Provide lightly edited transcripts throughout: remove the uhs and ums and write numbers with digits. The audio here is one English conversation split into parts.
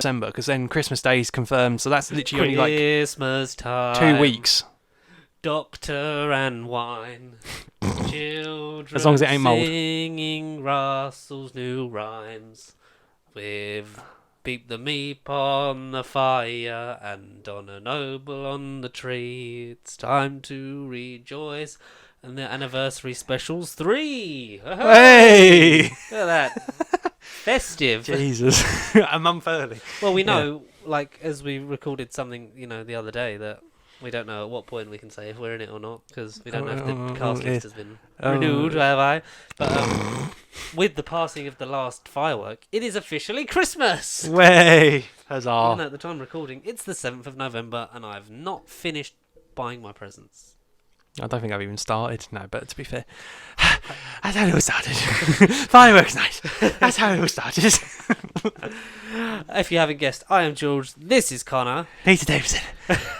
December, because then Christmas Day is confirmed, so that's literally only Christmas time. 2 weeks. Doctor and wine. Children As long as it ain't mould. singing Russell's new rhymes. With Beep the Meep on the fire and Donna Noble on the tree. It's time to rejoice. And the anniversary specials 3. Hey! Look at that. Festive. Jesus. A month early. Well, we know, as we recorded something, the other day, that we don't know at what point we can say if we're in it or not, because we don't know if the cast list has been renewed, have I? But with the passing of the last firework, it is officially Christmas! Way! Huzzah. Even at the time of recording, it's the 7th of November, and I've not finished buying my presents. I don't think I've even started. No, but to be fair, that's how it all started. Fireworks night. That's how it all started. If you haven't guessed, I am George. This is Connor. Peter Davison.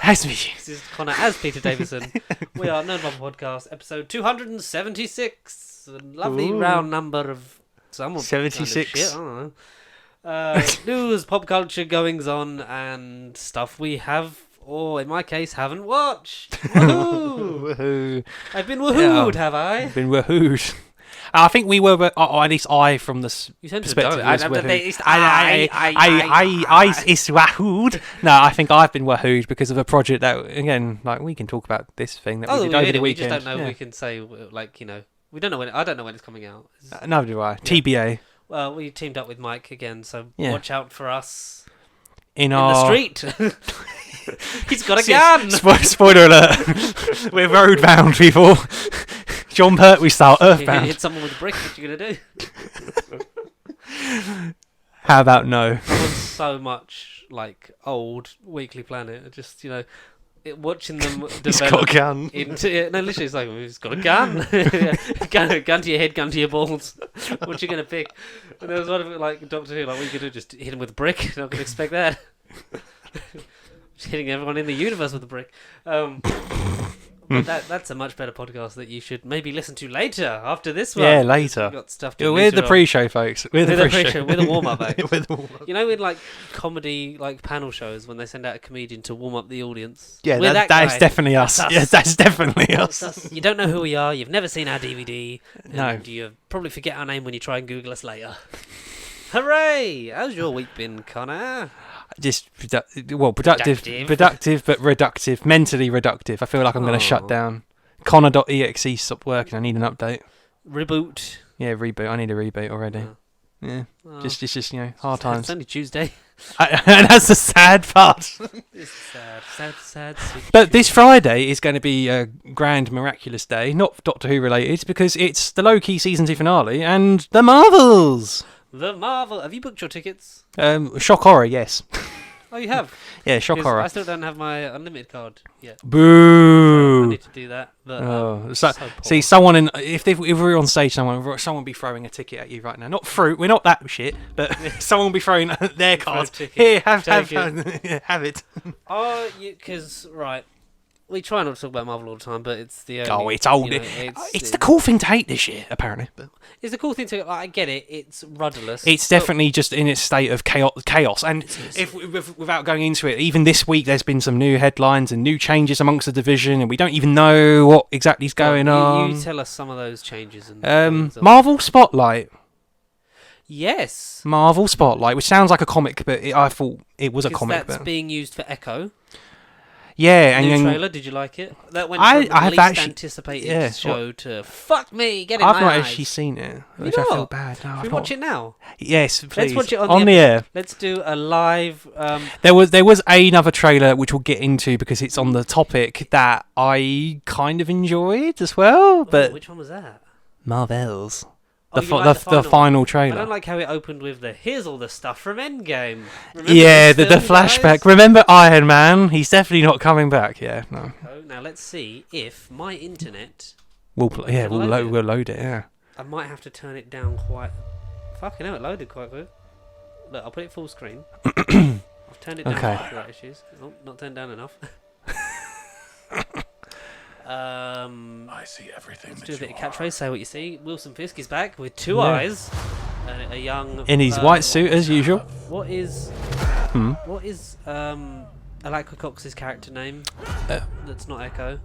Nice to meet you. This is Connor as Peter Davison. We are Nerd Bubble Podcast, episode 276. A lovely round number of somewhat 76. Kind of shit, I don't know. News, pop culture, goings on, and stuff we have, or in my case, haven't watched. Woohoo! Woohoo. I've been woohooed, have I? You've been woohooed. I think we were, or at least I, from the You tend to perspective, don't. was woohooed. I is woohooed. No, I think I've been woohooed because of a project that, again, we can talk about this thing that we did over the we weekend. just don't know. We can say, we don't know when. I don't know when it's coming out. No, do I. TBA. Well, we teamed up with Mike again, so Yeah. watch out for us In the street. He's got a gun. Spoiler alert. We're road bound, people. John Pertwee style, You earthbound. hit someone with a brick. What you gonna do? How about no? I want so much old Weekly Planet. Just watching them develop. He's got a gun. No, literally, it's like he's got a gun. gun to your head, gun to your balls. What you gonna pick? And there was one of it Doctor Who. What you gonna do? Just hit him with a brick? Not gonna expect that. Just hitting everyone in the universe with a brick. But that's a much better podcast that you should maybe listen to later after this one. Yeah, later. We've got stuff to We're the pre-show, folks. We're the pre-show. We're the warm-up act. We're the warm-up. In comedy panel shows when they send out a comedian to warm up the audience. Yeah, We're that is guy. definitely us. That's us. Yeah, that's definitely That's us. us. You don't know who we are. You've never seen our DVD. No. And you probably forget our name when you try and Google us later. Hooray! How's your week been, Connor? Just productive, but reductive. Mentally reductive. I feel like I'm going to shut down. Connor.exe stopped working. I need an update. Reboot. Yeah, reboot. I need a reboot already. Yeah, it's just hard times. It's only Tuesday. And that's the sad part. It's sad. Sweet But this Friday is going to be a grand, miraculous day, not Doctor Who related, because it's the low-key season 2 finale and the Marvels. The Marvel. Have you booked your tickets? Shock horror, yes. Oh, you have? Yeah, shock 'Cause horror. I still don't have my unlimited card yet. Boo! I need to do that. But, see, someone if we were on stage, someone would be throwing a ticket at you right now. Not fruit, we're not that shit, but someone will be throwing their card. Here, have it. Oh, because we try not to talk about Marvel all the time, but it's the It's old. It's the cool thing to hate this year, apparently. But it's the cool thing to. I get it. It's rudderless. it's definitely just in its state of chaos. And without going into it, even this week there's been some new headlines and new changes amongst the division, and we don't even know what exactly is going on. You tell us some of those changes. And Marvel Spotlight. Yes. Marvel Spotlight, which sounds like a comic, but I thought it was a comic. That's being used for Echo. Yeah, New and trailer. Did you like it? That went from the least anticipated show to fuck me. Get it. I've not actually seen it, which I feel bad. No, Should we watch it now? Yes, please. Let's watch it on the air. Let's do a live. There was another trailer which we'll get into because it's on the topic that I kind of enjoyed as well. But which one was that? Marvels. Oh, The final trailer. I don't like how it opened with here's all the stuff from Endgame. Yeah, the flashback. Guys? Remember Iron Man? He's definitely not coming back. Yeah, no. Now let's see if my internet. We'll load it. Yeah. I might have to turn it down quite. Fucking hell, it loaded quite good. Look, I'll put it full screen. I've turned it down for that issues. Oh, not turned down enough. I see everything. Let's do a bit of catchphrase. Say what you see. Wilson Fisk is back with two eyes and a young. In his white suit as usual. What is? What is Alaka Cox's character name? That's not Echo.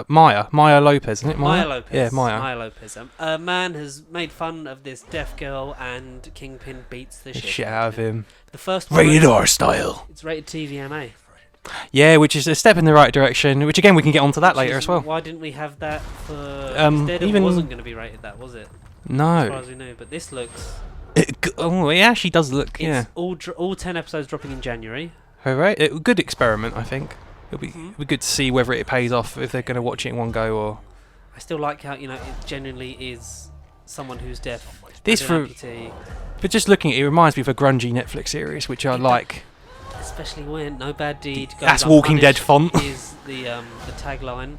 Maya Lopez, isn't it? Maya Lopez. Yeah, Maya. Maya Lopez. A man has made fun of this deaf girl, and Kingpin beats the shit Out of him. The first one, Rated R style. It's rated TVMA. Yeah, which is a step in the right direction. Which again, we can get onto that later as well. Why didn't we have that for? Instead, it wasn't going to be rated that, was it? No. As far as we knew, but this looks. It actually does look. It's all 10 episodes dropping in January. Right. Good experiment, I think. It'll be good to see whether it pays off if they're going to watch it in one go or. I still like how it genuinely is someone who's deaf. But just looking at it, reminds me of a grungy Netflix series, which I like. Especially when No Bad Deed Goes That's Walking Dead font. Is the tagline.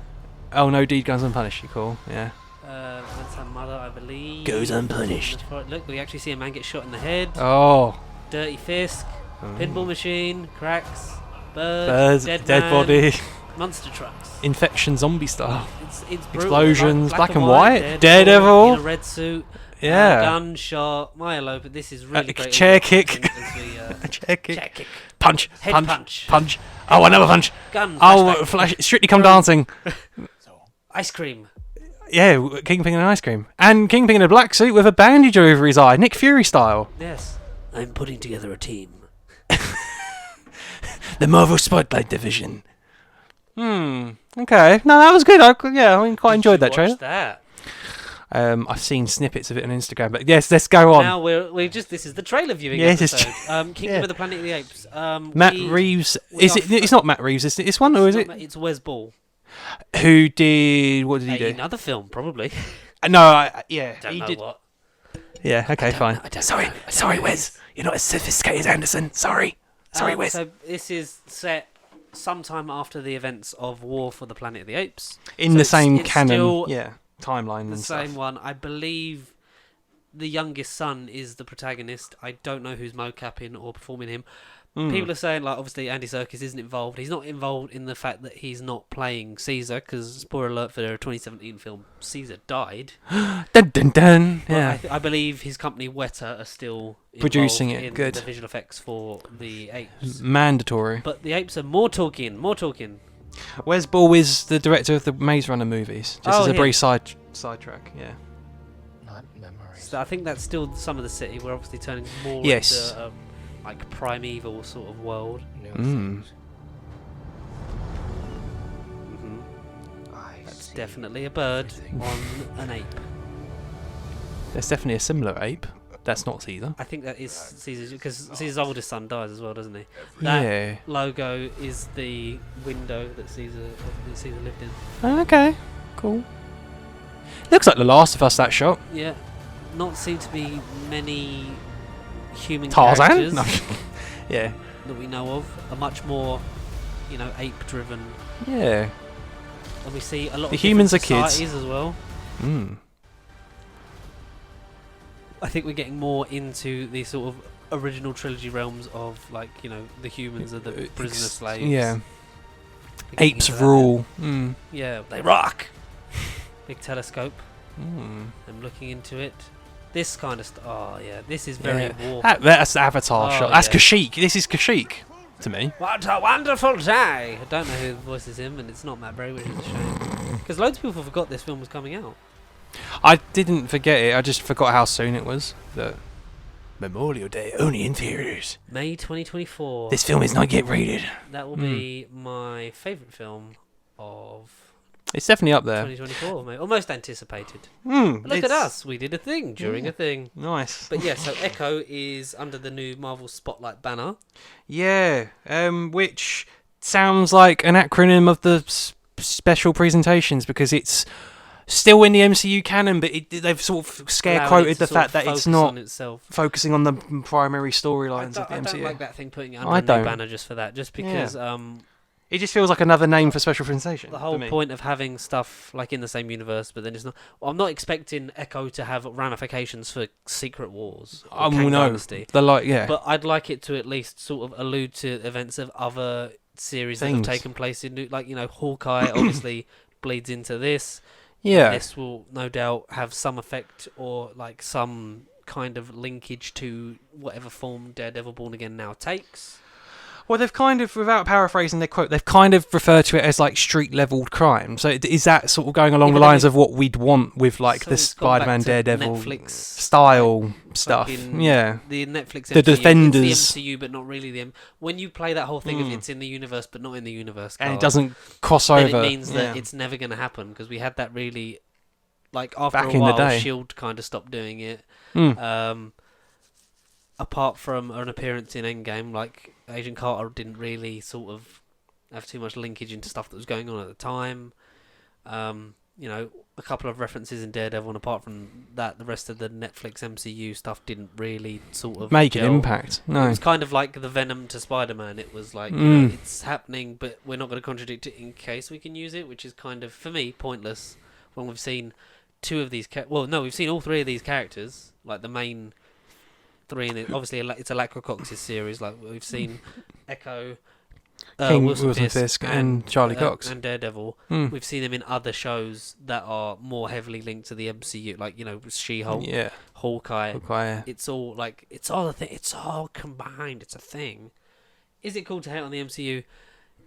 Oh, no deed goes unpunished. You cool? Yeah. That's her mother, I believe. Goes unpunished. Look, we actually see a man get shot in the head. Oh. Dirty Fisk. Pinball machine. Cracks. Birds, dead body, monster trucks, infection, zombie style, it's explosions, black and white, Daredevil in a red suit, yeah, gunshot, Maya Lopez. This is really great. Chair kick, chair kick, punch, punch. Oh, another punch. Gun. Flash. Strictly Come Dancing. Ice cream. Yeah, Kingpin and ice cream, and Kingpin in a black suit with a bandage over his eye, Nick Fury style. Yes, I'm putting together a team. The Marvel Spotlight Division. Okay. No, that was good. I quite enjoyed that trailer. That? I've seen snippets of it on Instagram, but yes, let's go on. Now this is the trailer viewing episode. Kingdom of the Planet of the Apes. Matt Reeves. It's not Matt Reeves. It's one, or is it? It's Wes Ball. Who did? What did he do? Another film, probably. No, he did. What? Yeah. Okay. Fine. Sorry, Wes. You're not as sophisticated as Anderson. Sorry, Wes. So this is set sometime after the events of War for the Planet of the Apes. In the same canon, timeline and stuff. The same one. I believe the youngest son is the protagonist. I don't know who's mocapping or performing him. People are saying, obviously Andy Serkis isn't involved. He's not involved in the fact that he's not playing Caesar, because, spoiler alert for their 2017 film, Caesar died. Dun, dun, dun. Yeah. I believe his company, Weta, are still producing it. In Good. the visual effects for the apes. Mandatory. But the apes are more talking. Wes Ball is the director of the Maze Runner movies. Just as a brief sidetrack, yeah. Not memories. So I think that's still some of the city. We're obviously turning more into primeval sort of world. That's definitely a bird on an ape. There's definitely a similar ape. That's not Caesar. I think that is Caesar's, because Caesar's oldest son dies as well, doesn't he? That logo is the window that Caesar lived in. Okay, cool. Looks like The Last of Us, that shot. Yeah, not seem to be many human Tarzan? characters No. Yeah. that we know of. A much more, ape-driven. Yeah. And we see a lot the of humans are kids kids as well. I think we're getting more into the sort of original trilogy realms of, the humans are the prisoner slaves. Yeah. Apes rule. Yeah, they rock. Big telescope. I'm looking into it. This kind of stuff. Oh, yeah. This is very war. That's the Avatar shot. That's yeah. Kashyyyk. This is Kashyyyk to me. What a wonderful day! I don't know who voices him, and it's not Matt Bray, which is a shame. Because loads of people forgot this film was coming out. I didn't forget it. I just forgot how soon it was. Memorial Day, only in theaters. May 2024. This film is not yet rated. That will be my favourite film of... It's definitely up there. 2024, mate. Almost anticipated. Look at us. We did a thing during a thing. Nice. But yeah, so Echo is under the new Marvel Spotlight banner. Yeah, which sounds like an acronym of the special presentations, because it's still in the MCU canon, but they've sort of scare-quoted the fact that it's not focusing on the primary storylines of the MCU. I don't like that thing, putting it under a new banner just for that, just because... it just feels like another name for special presentation. The whole point of having stuff in the same universe, but then it's not. Well, I'm not expecting Echo to have ramifications for Secret Wars. Or Kang Dynasty. But I'd like it to at least sort of allude to events of other series that have taken place in, Hawkeye obviously bleeds into this. Yeah. This will no doubt have some effect or some kind of linkage to whatever form Daredevil Born Again now takes. Well, they've kind of, without paraphrasing their quote, they've kind of referred to it as like street-leveled crime. So is that sort of going along the lines of what we'd want with like So the it's gone back Spider-Man to Daredevil Netflix, style stuff? Yeah. The Netflix The MCU, Defenders. it's the MCU, but not really the when you play that whole thing of it's in the universe but not in the universe, And it card, doesn't cross then over. it means that Yeah. it's never going to happen, because we had that really, like, after Back a in the while, day. Shield kind of stopped doing it. Mm. Apart from an appearance in Endgame, like, Agent Carter didn't really sort of have too much linkage into stuff that was going on at the time. You know, a couple of references in Daredevil, and apart from that, the rest of the Netflix MCU stuff didn't really sort of Make an gel. impact. It No. was kind of like the Venom to Spider-Man. It was like, you know, it's happening, but we're not going to contradict it in case we can use it, which is kind of, for me, pointless when we've seen two of these... we've seen all three of these characters, like the main three. And obviously, it's a Lacra Cox's series. Like, we've seen Echo... King, Wilson Fisk and Charlie Cox. and Daredevil. Mm. We've seen them in other shows that are more heavily linked to the MCU, like, you know, She-Hulk, Yeah. Hawkeye. Okay. It's all like, it's all a thing. It's all combined. It's a thing. Is it cool to hate on the MCU?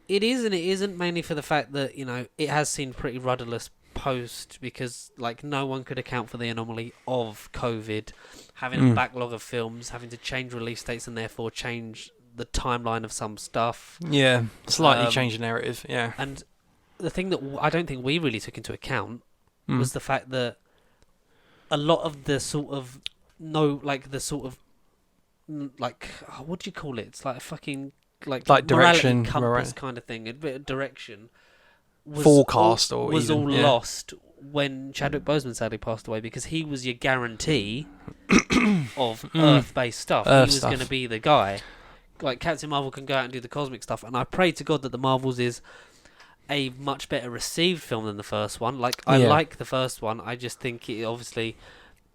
It is and it isn't, mainly for the fact that, you know, it has seemed pretty rudderless post, because like no one could account for the anomaly of COVID, having a backlog of films, having to change release dates and therefore change the timeline of some stuff. Yeah. Slightly change the narrative. Yeah. And the thing that I don't think we really took into account was the fact that a lot of the sort of what do you call it? It's like a fucking like direction, compass kind of thing. A bit of direction. Forecast was even, all yeah. lost when Chadwick Boseman sadly passed away, because he was your guarantee of Earth-based stuff. Earth He was stuff. going to be the guy. Like, Captain Marvel can go out and do the cosmic stuff, and I pray to God that the Marvels is a much better received film than the first one. Like, I Yeah. like the first one. I just think it obviously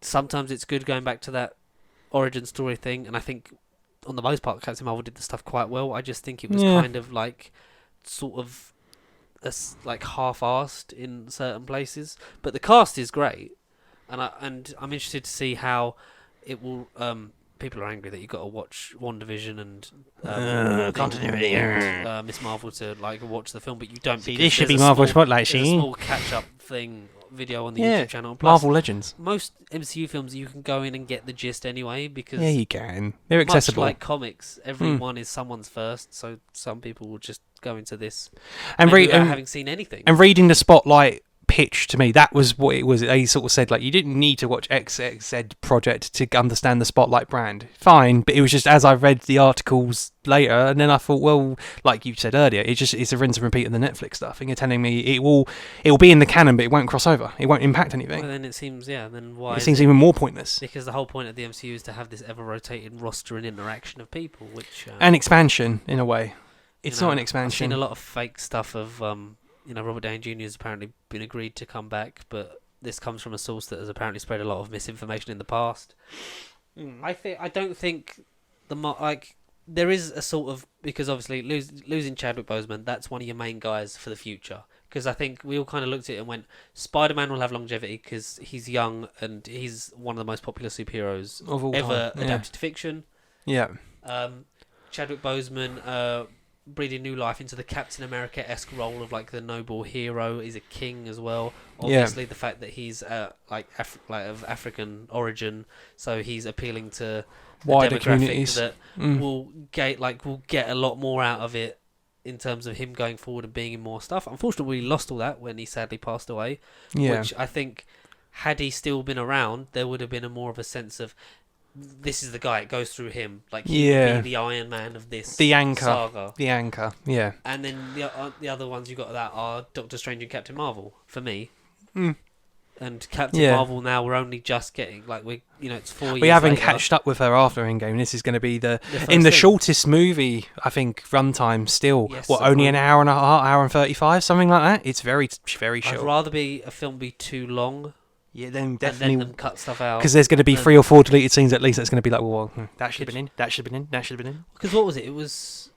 sometimes it's good going back to that origin story thing, and I think on the most part Captain Marvel did the stuff quite well. I just think it was Yeah. kind of like sort of like half-assed in certain places, but the cast is great, and I'm interested to see how it will. People are angry that you got to watch WandaVision and continuity. Miss Marvel to like watch the film, but you don't. See, because this should there's be a Marvel small- Spotlight, there's a see? small catch-up thing video on the Yeah, YouTube channel. Plus, Marvel Legends. most MCU films you can go in and get the gist anyway, because Yeah, you can. They're much accessible. like comics, every one is someone's first, so some people will just go into this and maybe without having seen anything. And reading the Spotlight pitch to me, that was what it was. They sort of said, like, you didn't need to watch XZ Project to understand the Spotlight brand. Fine, but it was just as I read the articles later, and then I thought, well, like you said earlier, it's a rinse and repeat of the Netflix stuff, and you're telling me it will be in the canon, but it won't cross over. It won't impact anything. Well, then it seems, then why? It is seems even more pointless. Because the whole point of the MCU is to have this ever-rotating roster and interaction of people, which And expansion, in a way. It's you know, not an I've expansion. seen a lot of fake stuff of, Robert Downey Jr. has apparently been agreed to come back, but this comes from a source that has apparently spread a lot of misinformation in the past. I don't think there is a sort of, because obviously losing Chadwick Boseman, that's one of your main guys for the future. Because I think we all kind of looked at it and went, Spider-Man will have longevity because he's young and he's one of the most popular superheroes Of all ever time, yeah. adapted to fiction. Yeah. Chadwick Boseman breathing new life into the Captain America-esque role of like the noble hero. He's a king as well. Obviously, the fact that he's of African origin, so he's appealing to a Wider demographic communities. that will get a lot more out of it in terms of him going forward and being in more stuff. Unfortunately, we lost all that when he sadly passed away. Yeah. Which I think, had he still been around, there would have been more of a sense of, this is the guy, it goes through him. Like, he would be the Iron Man of this The anchor. saga. The anchor, yeah. And then the other ones you got that are Doctor Strange and Captain Marvel, for me. And Captain Marvel now, we're only just getting, it's 4 years We haven't later. catched up with her after Endgame. This is going to be the first in the thing. shortest movie, I think, runtime still. Yes, Only an hour and a half, hour and 35, something like that? It's very, very I'd short. rather a film be too long Yeah, then and then definitely. them cut stuff out. Because there's going to be 3 or 4 deleted scenes at least that's going to be like, well, that should have been in, that should have been in, that should have been in. Because what was it? It was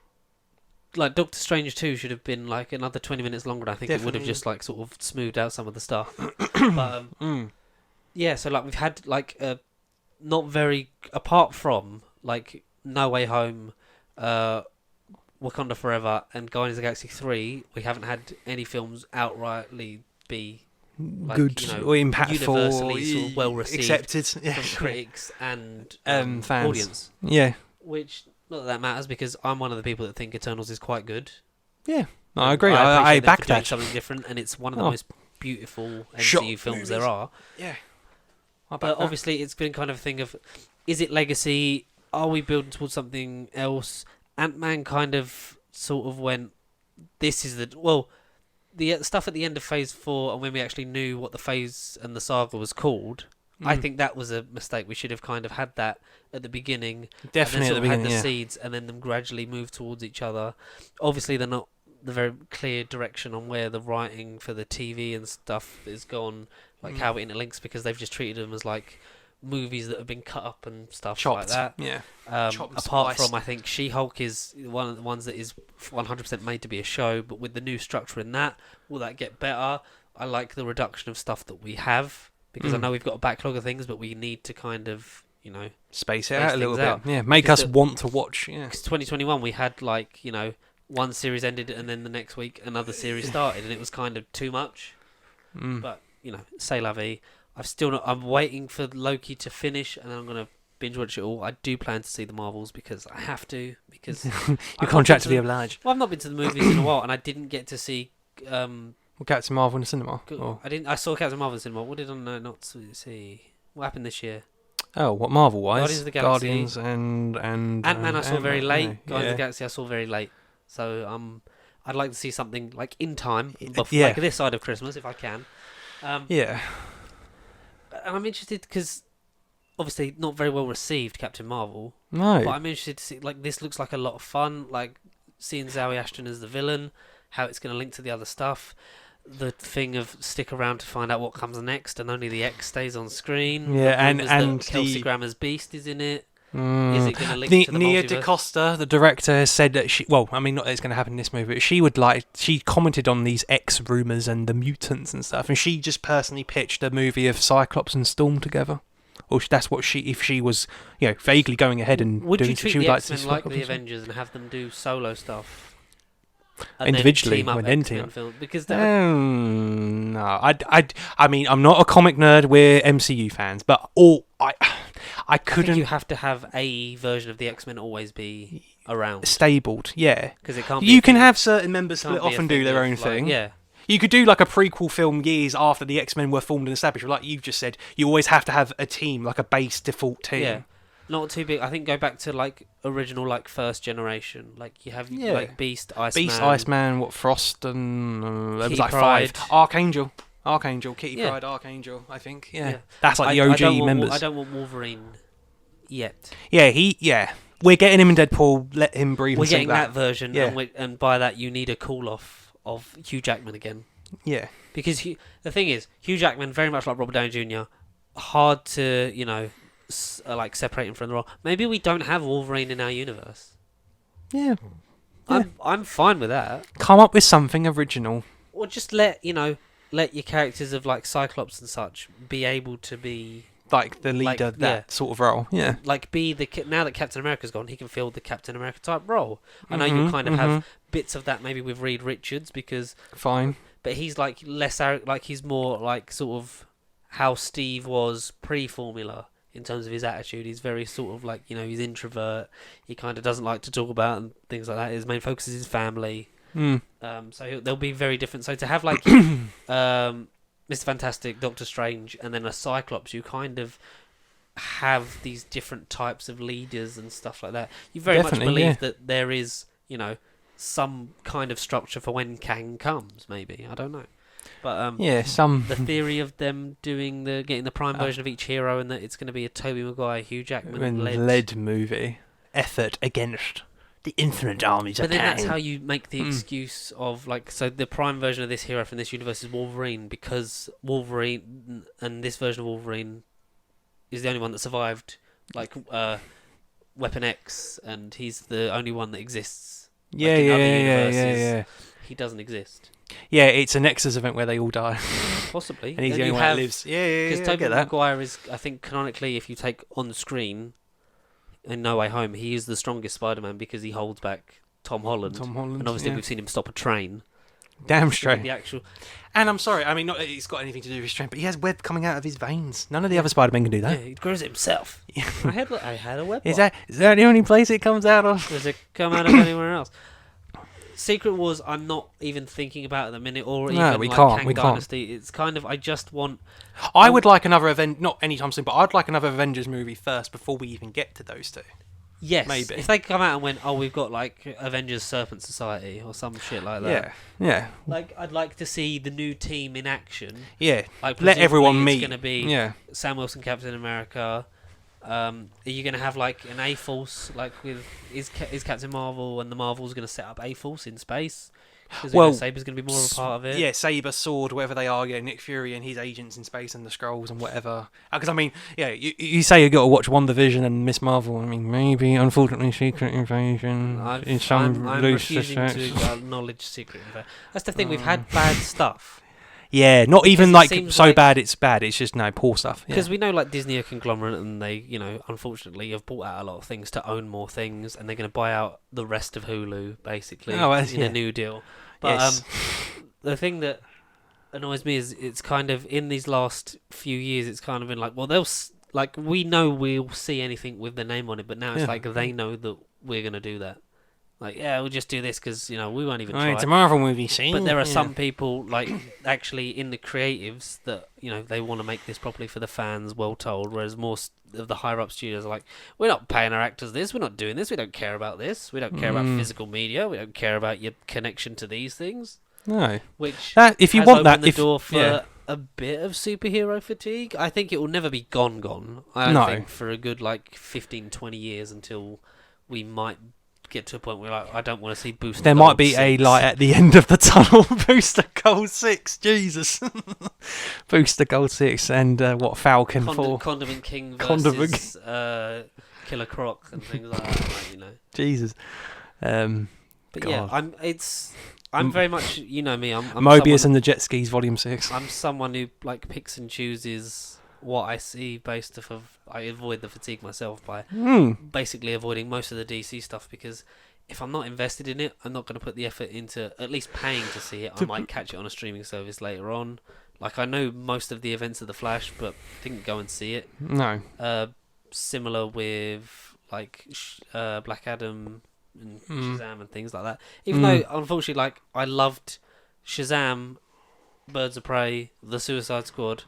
like Doctor Strange 2 should have been like another 20 minutes longer. And I think it would have Definitely. just like sort of smoothed out some of the stuff. But yeah, so like we've had like not very, apart from like No Way Home, Wakanda Forever, and Guardians of the Galaxy 3. We haven't had any films outrightly be like, good you know, or impactful, universally sort of well received accepted from critics and fans, audience. Yeah, Which not that, that matters, because I'm one of the people that think Eternals is quite good. yeah. No, I agree. I I appreciate them back for doing that. something different, and it's one of the Oh. most beautiful Shot MCU films movies. there are. Yeah. I back But that. obviously, it's been kind of a thing of, is it legacy? Are we building towards something else? Ant-Man kind of sort of went, this is the... Well, the stuff at the end of Phase 4, and when we actually knew what the phase and the saga was called, I think that was a mistake. We should have kind of had that at the beginning. Definitely and then at the sort of beginning. had the Yeah. seeds, and then them gradually move towards each other. Obviously, they're not the very clear direction on where the writing for the TV and stuff is gone, like how it interlinks, because they've just treated them as like movies that have been cut up and stuff Chopped. like that. Yeah. Chopped and Apart spliced. from, I think She-Hulk is one of the ones that is 100% made to be a show, but with the new structure in that, will that get better? I like the reduction of stuff that we have, because I know we've got a backlog of things, but we need to kind of, you know, Space it space out a little things bit. out. Yeah. Make Because us want to watch. Yeah. because 2021 we had like, you know, one series ended and then the next week another series started, and it was kind of too much. But you know, c'est la vie. I'm waiting for Loki to finish, and then I'm gonna binge watch it all. I do plan to see the Marvels because I have to, because Your contract to be obliged. Well, I've not been to the movies in a while, and I didn't get to see. Well, Captain Marvel in the cinema. Or... I saw Captain Marvel in the cinema. What did I not see? What happened this year? Oh, what Marvel wise? Guardians of the Galaxy. Guardians and Ant-Man I saw very late. no, Guardians of yeah. the Galaxy I saw very late. So I'd like to see something like in time, Yeah. like this side of Christmas if I can. Yeah. And I'm interested because obviously not very well received Captain Marvel, No. but I'm interested to see, like, this looks like a lot of fun, like seeing Zoe Ashton as the villain, how it's going to link to the other stuff, the thing of stick around to find out what comes next, and only the X stays on screen. Yeah, The and rumours that and Kelsey the Grammer's Beast is in it. Is it going to link to the Nia multiverse? DaCosta, the director, has said that she. Well, I mean, not that it's going to happen in this movie, but she would like. She commented on these X rumors and the mutants and stuff, and she just personally pitched a movie of Cyclops and Storm together. Or that's what she, if she was, you know, vaguely going ahead and Would doing. you treat she would the like to X-Men see like Cyclops the and Storm. Avengers and have them do solo stuff? And Individually, then team up and then X-Men team up. film? Because No, I mean, I'm not a comic nerd. We're MCU fans, but I I think couldn't you have to have a version of the X-Men always be around, stabled. Yeah, because it can't. Be you a can thing- have certain members can't split be off a and do thing their of, own like, thing. Yeah, You could do like a prequel film years after the X-Men were formed and established. Like you've just said, you always have to have a team, like a base default team. yeah. Not too big. I think go back to like original, like first generation. Like you have Yeah. like Beast, Iceman. Beast, Iceman, what Frost, and there Kitty was like Pryde. 5. Archangel, Kitty Yeah. Pryde, Archangel. I think. Yeah, Yeah. that's like the I OG don't want, members. I don't want Wolverine yet. Yeah. We're getting him in Deadpool. Let him breathe. We're and sink getting that version, Yeah. and by that you need a call off of Hugh Jackman again. Yeah. Because the thing is, Hugh Jackman, very much like Robert Downey Jr., hard to, you know, like separate him from the role. Maybe we don't have Wolverine in our universe. Yeah. I'm fine with that. Come up with something original. Or just let your characters of like Cyclops and such be able to be Like the leader, Like, that sort of role. Yeah. like be the now that Captain America's gone, he can fill the Captain America type role. I know you kind of have bits of that maybe with Reed Richards Fine. but he's like less like he's more like sort of how Steve was pre-formula in terms of his attitude. He's very sort of like, you know, he's introvert. He kind of doesn't like to talk about and things like that. His main focus is his family. So they'll be very different. So to have like Mr. Fantastic, Doctor Strange, and then a Cyclops, you kind of have these different types of leaders and stuff like that. You very much Definitely, believe yeah. that there is, you know, some kind of structure for when Kang comes. Maybe, I don't know, but Yeah, some. the theory of them getting the prime version of each hero, and that it's going to be a Tobey Maguire, Hugh Jackman led movie. Effort against the infinite armies But of then Kang. that's how you make the excuse of like, so the prime version of this hero from this universe is Wolverine, because Wolverine and this version of Wolverine is the only one that survived like Weapon X, and he's the only one that exists. Yeah, like in yeah, other yeah, universes, yeah, yeah. he doesn't exist. Yeah, it's a Nexus event where they all die. Possibly. And he's the only one that lives. Yeah, Because I Tobey get that. Maguire is, I think, canonically, if you take on the screen in No Way Home, he is the strongest Spider-Man because he holds back Tom Holland. And obviously we've seen him stop a train. Damn straight. The actual... And I'm sorry, I mean, not that it's got anything to do with his strength, but he has web coming out of his veins. None of the other Spider-Men can do that. Yeah, he grows it himself. I had a web. Is that the only place it comes out of? Does it come out of anywhere else? Secret Wars, I'm not even thinking about at the minute, or even we like can't. Kang We can't. Dynasty. It's kind of, I just want... I would like another not anytime soon, but I'd like another Avengers movie first before we even get to those two. Yes, maybe. If they come out and went, we've got like Avengers Serpent Society or some shit like that. Yeah. Like, I'd like to see the new team in action. Yeah. Like, let everyone meet. It's going to be Sam Wilson, Captain America. Are you going to have like an A-Force, like with is Captain Marvel, and the Marvel's going to set up A-Force in space? Because Sabre's going to be more of a part of it. Yeah, Sabre, Sword, whatever they are. Yeah, Nick Fury and his agents in space and the Skrulls and whatever. Because I mean, you say you got to watch WandaVision and Miss Marvel. I mean, maybe, unfortunately, Secret Invasion. I'm refusing to acknowledge Secret Invasion. That's the thing. We've had bad stuff. Yeah, not even like so like, bad it's bad. It's just poor stuff. Because we know like Disney are conglomerate, and they, unfortunately have bought out a lot of things to own more things, and they're going to buy out the rest of Hulu basically in a new deal. But the thing that annoys me is it's kind of in these last few years, it's kind of been like, well, we know we'll see anything with the name on it, but now it's like they know that we're going to do that. Like, we'll just do this because, we won't even try. It's a Marvel movie scene. But there are some people, like, actually in the creatives that, they want to make this properly for the fans, well told, whereas more of the higher-up studios are like, we're not paying our actors this, we're not doing this, we don't care about this, we don't care about physical media, we don't care about your connection to these things. No. Which if you want that, the door for a bit of superhero fatigue. I think it will never be gone. I think for a good, 15, 20 years until we might get to a point where I don't want to see Booster There Gold might be 6. a light at the end of the tunnel. Booster Gold 6, Jesus. Booster Gold 6 and Falcon 4. Condiment King versus Killer Croc and things like that, Jesus. But God. yeah, I'm very much, me, I'm Mobius and the Jet Skis Volume 6. I'm someone who picks and chooses what I see based off of... I avoid the fatigue myself by basically avoiding most of the DC stuff, because if I'm not invested in it, I'm not going to put the effort into at least paying to see it. I might catch it on a streaming service later on. Like, I know most of the events of The Flash, but didn't go and see it. No. Similar with, Black Adam and Shazam and things like that. Even though, unfortunately, I loved Shazam, Birds of Prey, The Suicide Squad...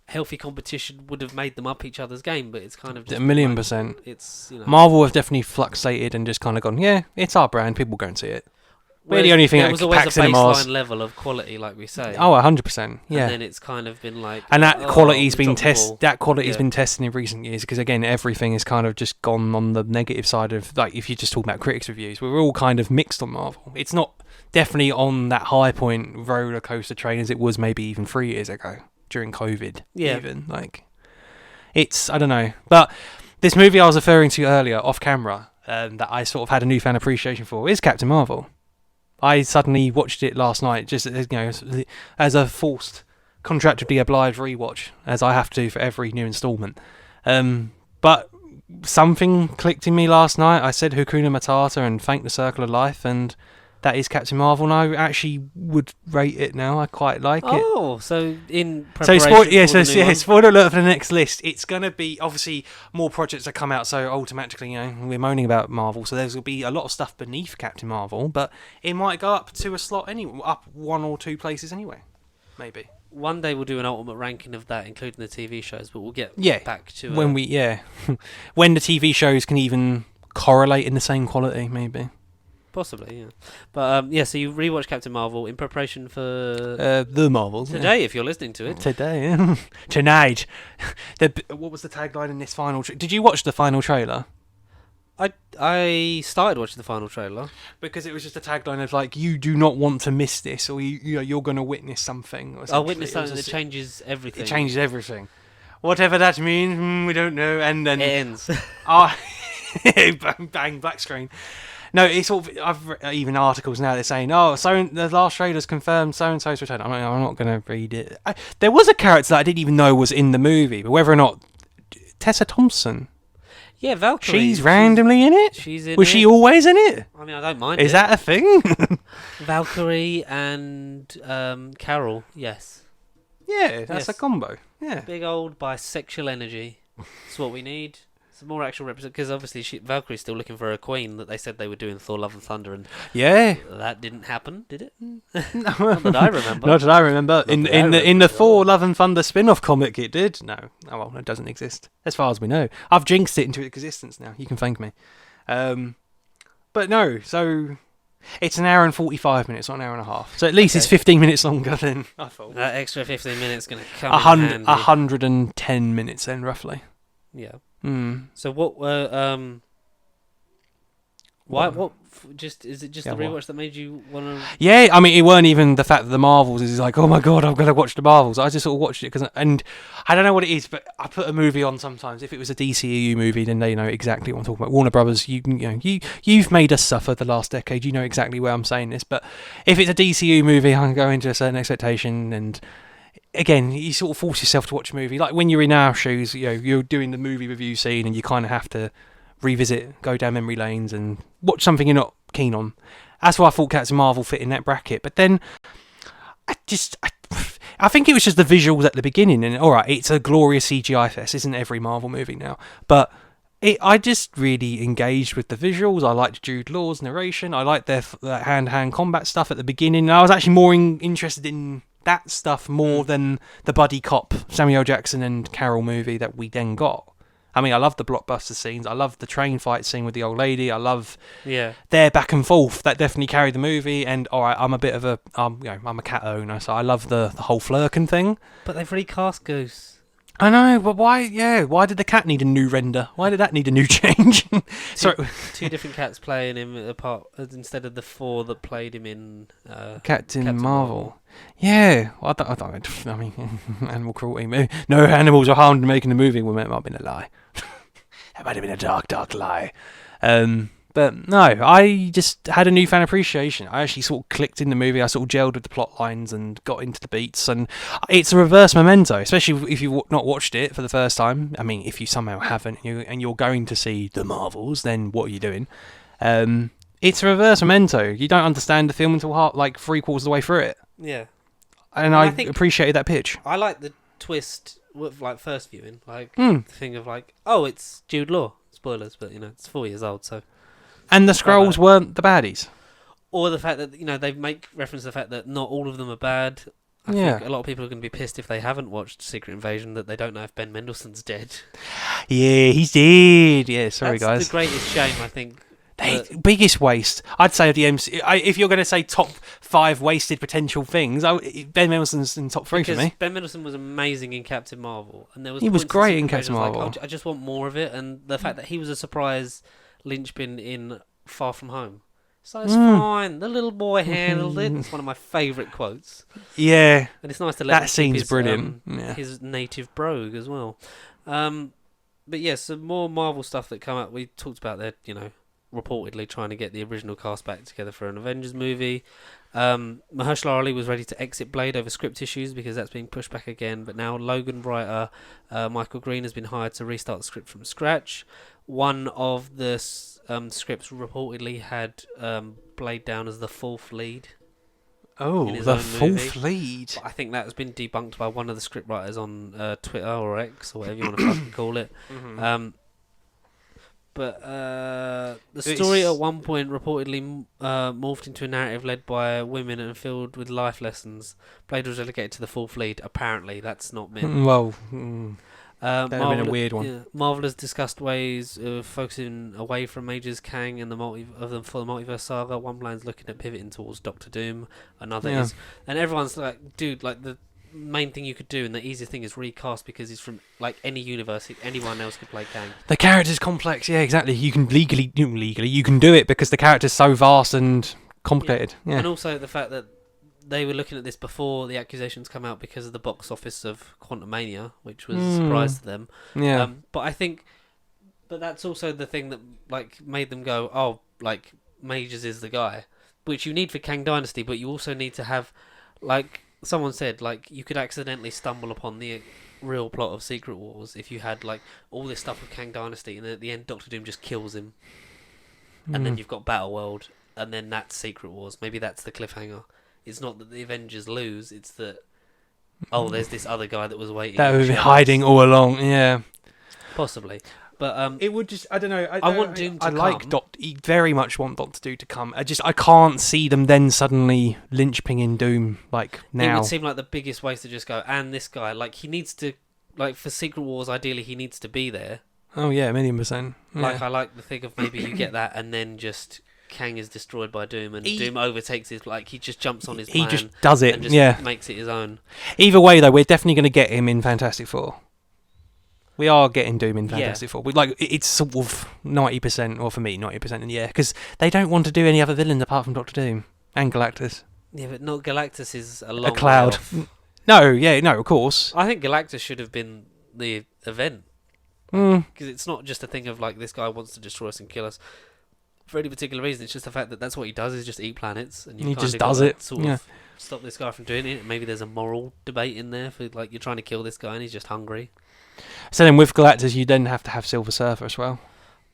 Healthy competition would have made them up each other's game, but it's kind of just 1,000,000%. It's Marvel have definitely fluctuated and just kind of gone, it's our brand, people go and see it. We're the only thing that was always packs a cinemas. baseline level of quality, like we say. Oh, 100%. Yeah. And then it's kind of been like, and that quality's been tested. That quality's been tested in recent years, because again, everything has kind of just gone on the negative side of, if you just talk about critics' reviews, we're all kind of mixed on Marvel. It's not definitely on that high point roller coaster train as it was maybe even 3 years ago. During COVID, even it's I don't know, but this movie I was referring to earlier off camera, that I sort of had a newfound appreciation for, is Captain Marvel. I suddenly watched it last night, just as a forced, contractually obliged rewatch, as I have to for every new instalment. But something clicked in me last night. I said Hakuna Matata and thank the Circle of Life, and that is Captain Marvel, and I actually would rate it now. I quite like it. Oh, so in preparation spoiler alert for the next list. It's going to be, obviously, more projects that come out, so automatically, we're moaning about Marvel, so there's going to be a lot of stuff beneath Captain Marvel, but it might go up to a slot anyway, up one or two places anyway, maybe. One day we'll do an ultimate ranking of that, including the TV shows, but we'll get back to it. When when the TV shows can even correlate in the same quality, maybe. Possibly, yeah. But, so you rewatched Captain Marvel in preparation for... the Marvels. Today, if you're listening to it. Today, yeah. Tonight. What was the tagline in this final... Did you watch the final trailer? I started watching the final trailer. Because it was just a tagline of, you do not want to miss this, or you're going to witness something. I'll witness something that changes everything. It changes everything. Whatever that means, we don't know. And then... It ends. Bang, bang, black screen. No, it's sort of. I've even articles now. They're saying, "Oh, so the last trailer's confirmed so and so's return." I'm not going to read it. There was a character that I didn't even know was in the movie, but whether or not Tessa Thompson, Yeah, Valkyrie. she's randomly in it. She's in Was it. she always in it? I mean, I don't mind. Is it. that a thing? Valkyrie and Carol? Yes. Yeah, that's a Yes. combo. Yeah. Big old bisexual energy. That's what we need. Some more actual because obviously Valkyrie's still looking for a queen that they said they were doing Thor: Love and Thunder, and Yeah. that didn't happen, did it? Not that I remember. Not that I remember. In that I the remember. Thor: Love and Thunder spin-off comic, it did. No, oh well, it doesn't exist as far as we know. I've jinxed it into existence now. You can thank me. But no, so it's an hour and 45 minutes, not an hour and a half. So at least it's 15 minutes longer than I thought. That extra 15 minutes going to come in handy. 110 minutes then, roughly. Yeah. Mm. So what were what just is it just the Yeah, rewatch what? that made you want to? Yeah, I mean, it weren't even the fact that the Marvels is like, oh my god, I'm going to watch the Marvels. I just sort of watched it and I don't know what it is, but I put a movie on sometimes. If it was a DCEU movie, then they know exactly what I'm talking about. Warner Brothers, you've made us suffer the last decade. You know exactly where I'm saying this. But if it's a DCEU movie, I can go into a certain expectation and. Again, you sort of force yourself to watch a movie. Like when you're in our shoes, you're doing the movie review scene and you kind of have to revisit, go down memory lanes and watch something you're not keen on. That's why I thought Captain Marvel fit in that bracket. But then, I think it was just the visuals at the beginning. And alright, it's a glorious CGI fest, isn't every Marvel movie now? But I just really engaged with the visuals. I liked Jude Law's narration. I liked their hand-to-hand combat stuff at the beginning. And I was actually more interested in that stuff more than the buddy cop Samuel L. Jackson and Carol movie that we then got. I mean, I love the blockbuster scenes. I love the train fight scene with the old lady. I love their back and forth. That definitely carried the movie. And all right, I'm a bit of a I'm a cat owner, so I love the whole flirking thing. But they've recast Goose. I know, but why? Yeah, why did the cat need a new render? Why did that need a new change? Sorry, Two different cats playing him apart instead of the four that played him in Captain Marvel. Yeah, well, I mean, animal cruelty. No animals are harmed in making the movie. Well, that might have been a lie. That might have been a dark, dark lie. But no, I just had a newfound appreciation. I actually sort of clicked in the movie. I sort of gelled with the plot lines and got into the beats. And it's a reverse Memento, especially if you've not watched it for the first time. I mean, if you somehow haven't and you're going to see the Marvels, then what are you doing? It's a reverse Memento. You don't understand the film until like 3/4 of the way through it. Yeah. And I appreciated that pitch. I like the twist with like first viewing, like the thing of like, oh, it's Jude Law. Spoilers, but it's 4 years old, so. And the Skrulls weren't the baddies. Or the fact that they make reference to the fact that not all of them are bad. I think a lot of people are going to be pissed if they haven't watched Secret Invasion that they don't know if Ben Mendelsohn's dead. Yeah, he's dead. Yeah, sorry That's guys. the greatest shame, I think. Biggest waste, I'd say, of the MC. If you're going to say top 5 wasted potential things, Ben Mendelsohn's in top 3 for me. Ben Mendelsohn was amazing in Captain Marvel, and He was great in Captain Like, Marvel. I just want more of it, and the fact that he was a surprise linchpin in Far From Home. So it's fine. The little boy handled it. It's one of my favourite quotes. Yeah, and it's nice to let that scene's brilliant. His native brogue as well. But yeah, some more Marvel stuff that come up. We talked about that, reportedly trying to get the original cast back together for an Avengers movie. Mahershala Ali was ready to exit Blade over script issues because that's being pushed back again. But now Logan writer Michael Green has been hired to restart the script from scratch. One of the scripts reportedly had Blade down as the 4th lead. Oh, the 4th lead. But I think that has been debunked by one of the scriptwriters on Twitter or X or whatever you want to fucking call it. But the story at one point reportedly morphed into a narrative led by women and filled with life lessons. Blade was relegated to the 4th lead. Apparently, that's not meant. Well, that would have been a weird one. Yeah, Marvel has discussed ways of focusing away from Majors Kang and for the multiverse saga. One plan's looking at pivoting towards Doctor Doom. Another is, and everyone's like, dude, like the main thing you could do and the easiest thing is recast because he's from like any universe. Anyone else could play Kang. The character's complex. Yeah, exactly. You can legally you can do it because the character's so vast and complicated. Yeah. And also the fact that they were looking at this before the accusations come out because of the box office of Quantumania, which was a surprise to them. But I think, but that's also the thing that like made them go, oh, like Mages is the guy, which you need for Kang Dynasty, but you also need to have, like someone said, like you could accidentally stumble upon the real plot of Secret Wars if you had like all this stuff with Kang Dynasty, and then at the end Doctor Doom just kills him, and then you've got Battle World, and then that's Secret Wars. Maybe that's the cliffhanger. It's not that the Avengers lose; it's that there's this other guy that was waiting. That would be hiding all along. Yeah, possibly. But it would just, I don't know. I want Doom to I come. like very much want Doctor Doom to come. I can't see them then suddenly linchpinging Doom like now. It would seem like the biggest waste to just go, and this guy, like he needs to, like for Secret Wars, ideally he needs to be there. Oh yeah, 1,000,000%. Yeah. Like I like the thing of maybe you get that, and then just Kang is destroyed by Doom, and Doom overtakes his, like he just jumps on his plan. He just does it. And just yeah, makes it his own. Either way, though, we're definitely going to get him in Fantastic Four. We are getting Doom in Fantastic Four. It's sort of 90%, or for me, 90% in the air, because they don't want to do any other villains apart from Doctor Doom and Galactus. Yeah, but not Galactus is a long a cloud. way off. No, of course. I think Galactus should have been the event, Mm. because it's not just a thing of like this guy wants to destroy us and kill us for any particular reason. It's just the fact that that's what he does, is just eat planets, and He just does it. Sort of stop this guy from doing it. Maybe there's a moral debate in there for like you're trying to kill this guy and he's just hungry. So then with Galactus, you then have to have Silver Surfer as well.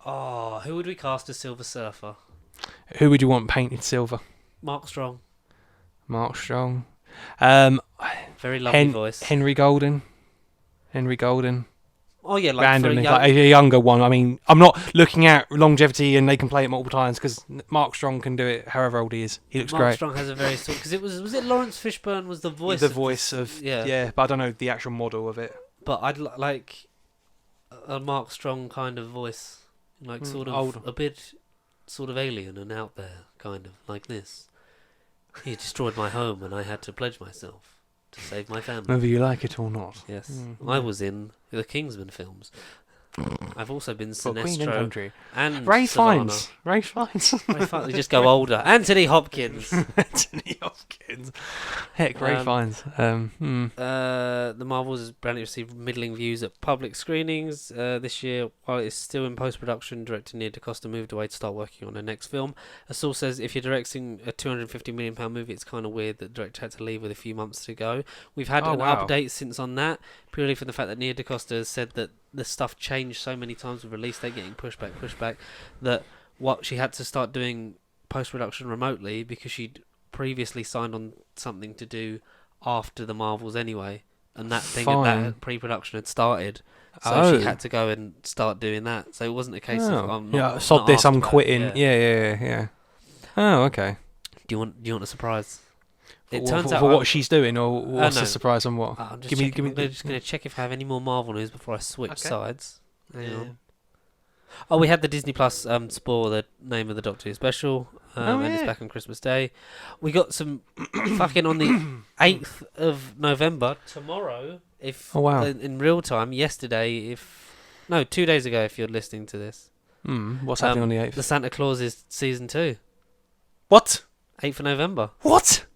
Oh, who would we cast as Silver Surfer? Who would you want painted silver? Mark Strong. Mark Strong. Very lovely voice. Henry Golden. Oh yeah, like randomly, for like a younger one. I mean, I'm not looking at longevity and they can play it multiple times, because Mark Strong can do it however old he is. He looks Mark great. Strong has a very sort, because was it Lawrence Fishburne was the voice. The voice of yeah, but I don't know the actual model of it. But I'd like a Mark Strong kind of voice, like sort of old. A bit sort of alien and out there, kind of like this. He destroyed my home and I had to pledge myself to save my family. Whether you like it or not. Yes, I was in the Kingsman films. I've also been Sinestro and Ray Savannah. Fiennes. Ray Fiennes. They just go older. Anthony Hopkins. Anthony Hopkins. Heck, Ray Fiennes. The Marvels has apparently received middling views at public screenings this year. While it is still in post-production, director Nia DaCosta moved away to start working on her next film. A source says if you're directing a £250 million movie, it's kind of weird that the director had to leave with a few months to go. We've had an update since on that, purely from the fact that Nia DaCosta has said that the stuff changed so many times with release date getting pushed back, that what she had to start doing post-production remotely because she'd previously signed on something to do after the Marvels anyway, and that thing that pre-production had started, so she had to go and start doing that. So it wasn't a case of I'm quitting. Yeah. Oh, okay. Do you want a surprise? It turns out for what she's doing, or what's the surprise on what? I'm just going to check if I have any more Marvel news before I switch sides. Hang on. Oh, we had the Disney Plus Spore, the name of the Doctor Who special, and it's back on Christmas Day. We got some fucking on the 8th of November, tomorrow, in real time, yesterday, 2 days ago if you're listening to this. What's happening on the 8th? The Santa Claus is season 2. What? 8th of November. What?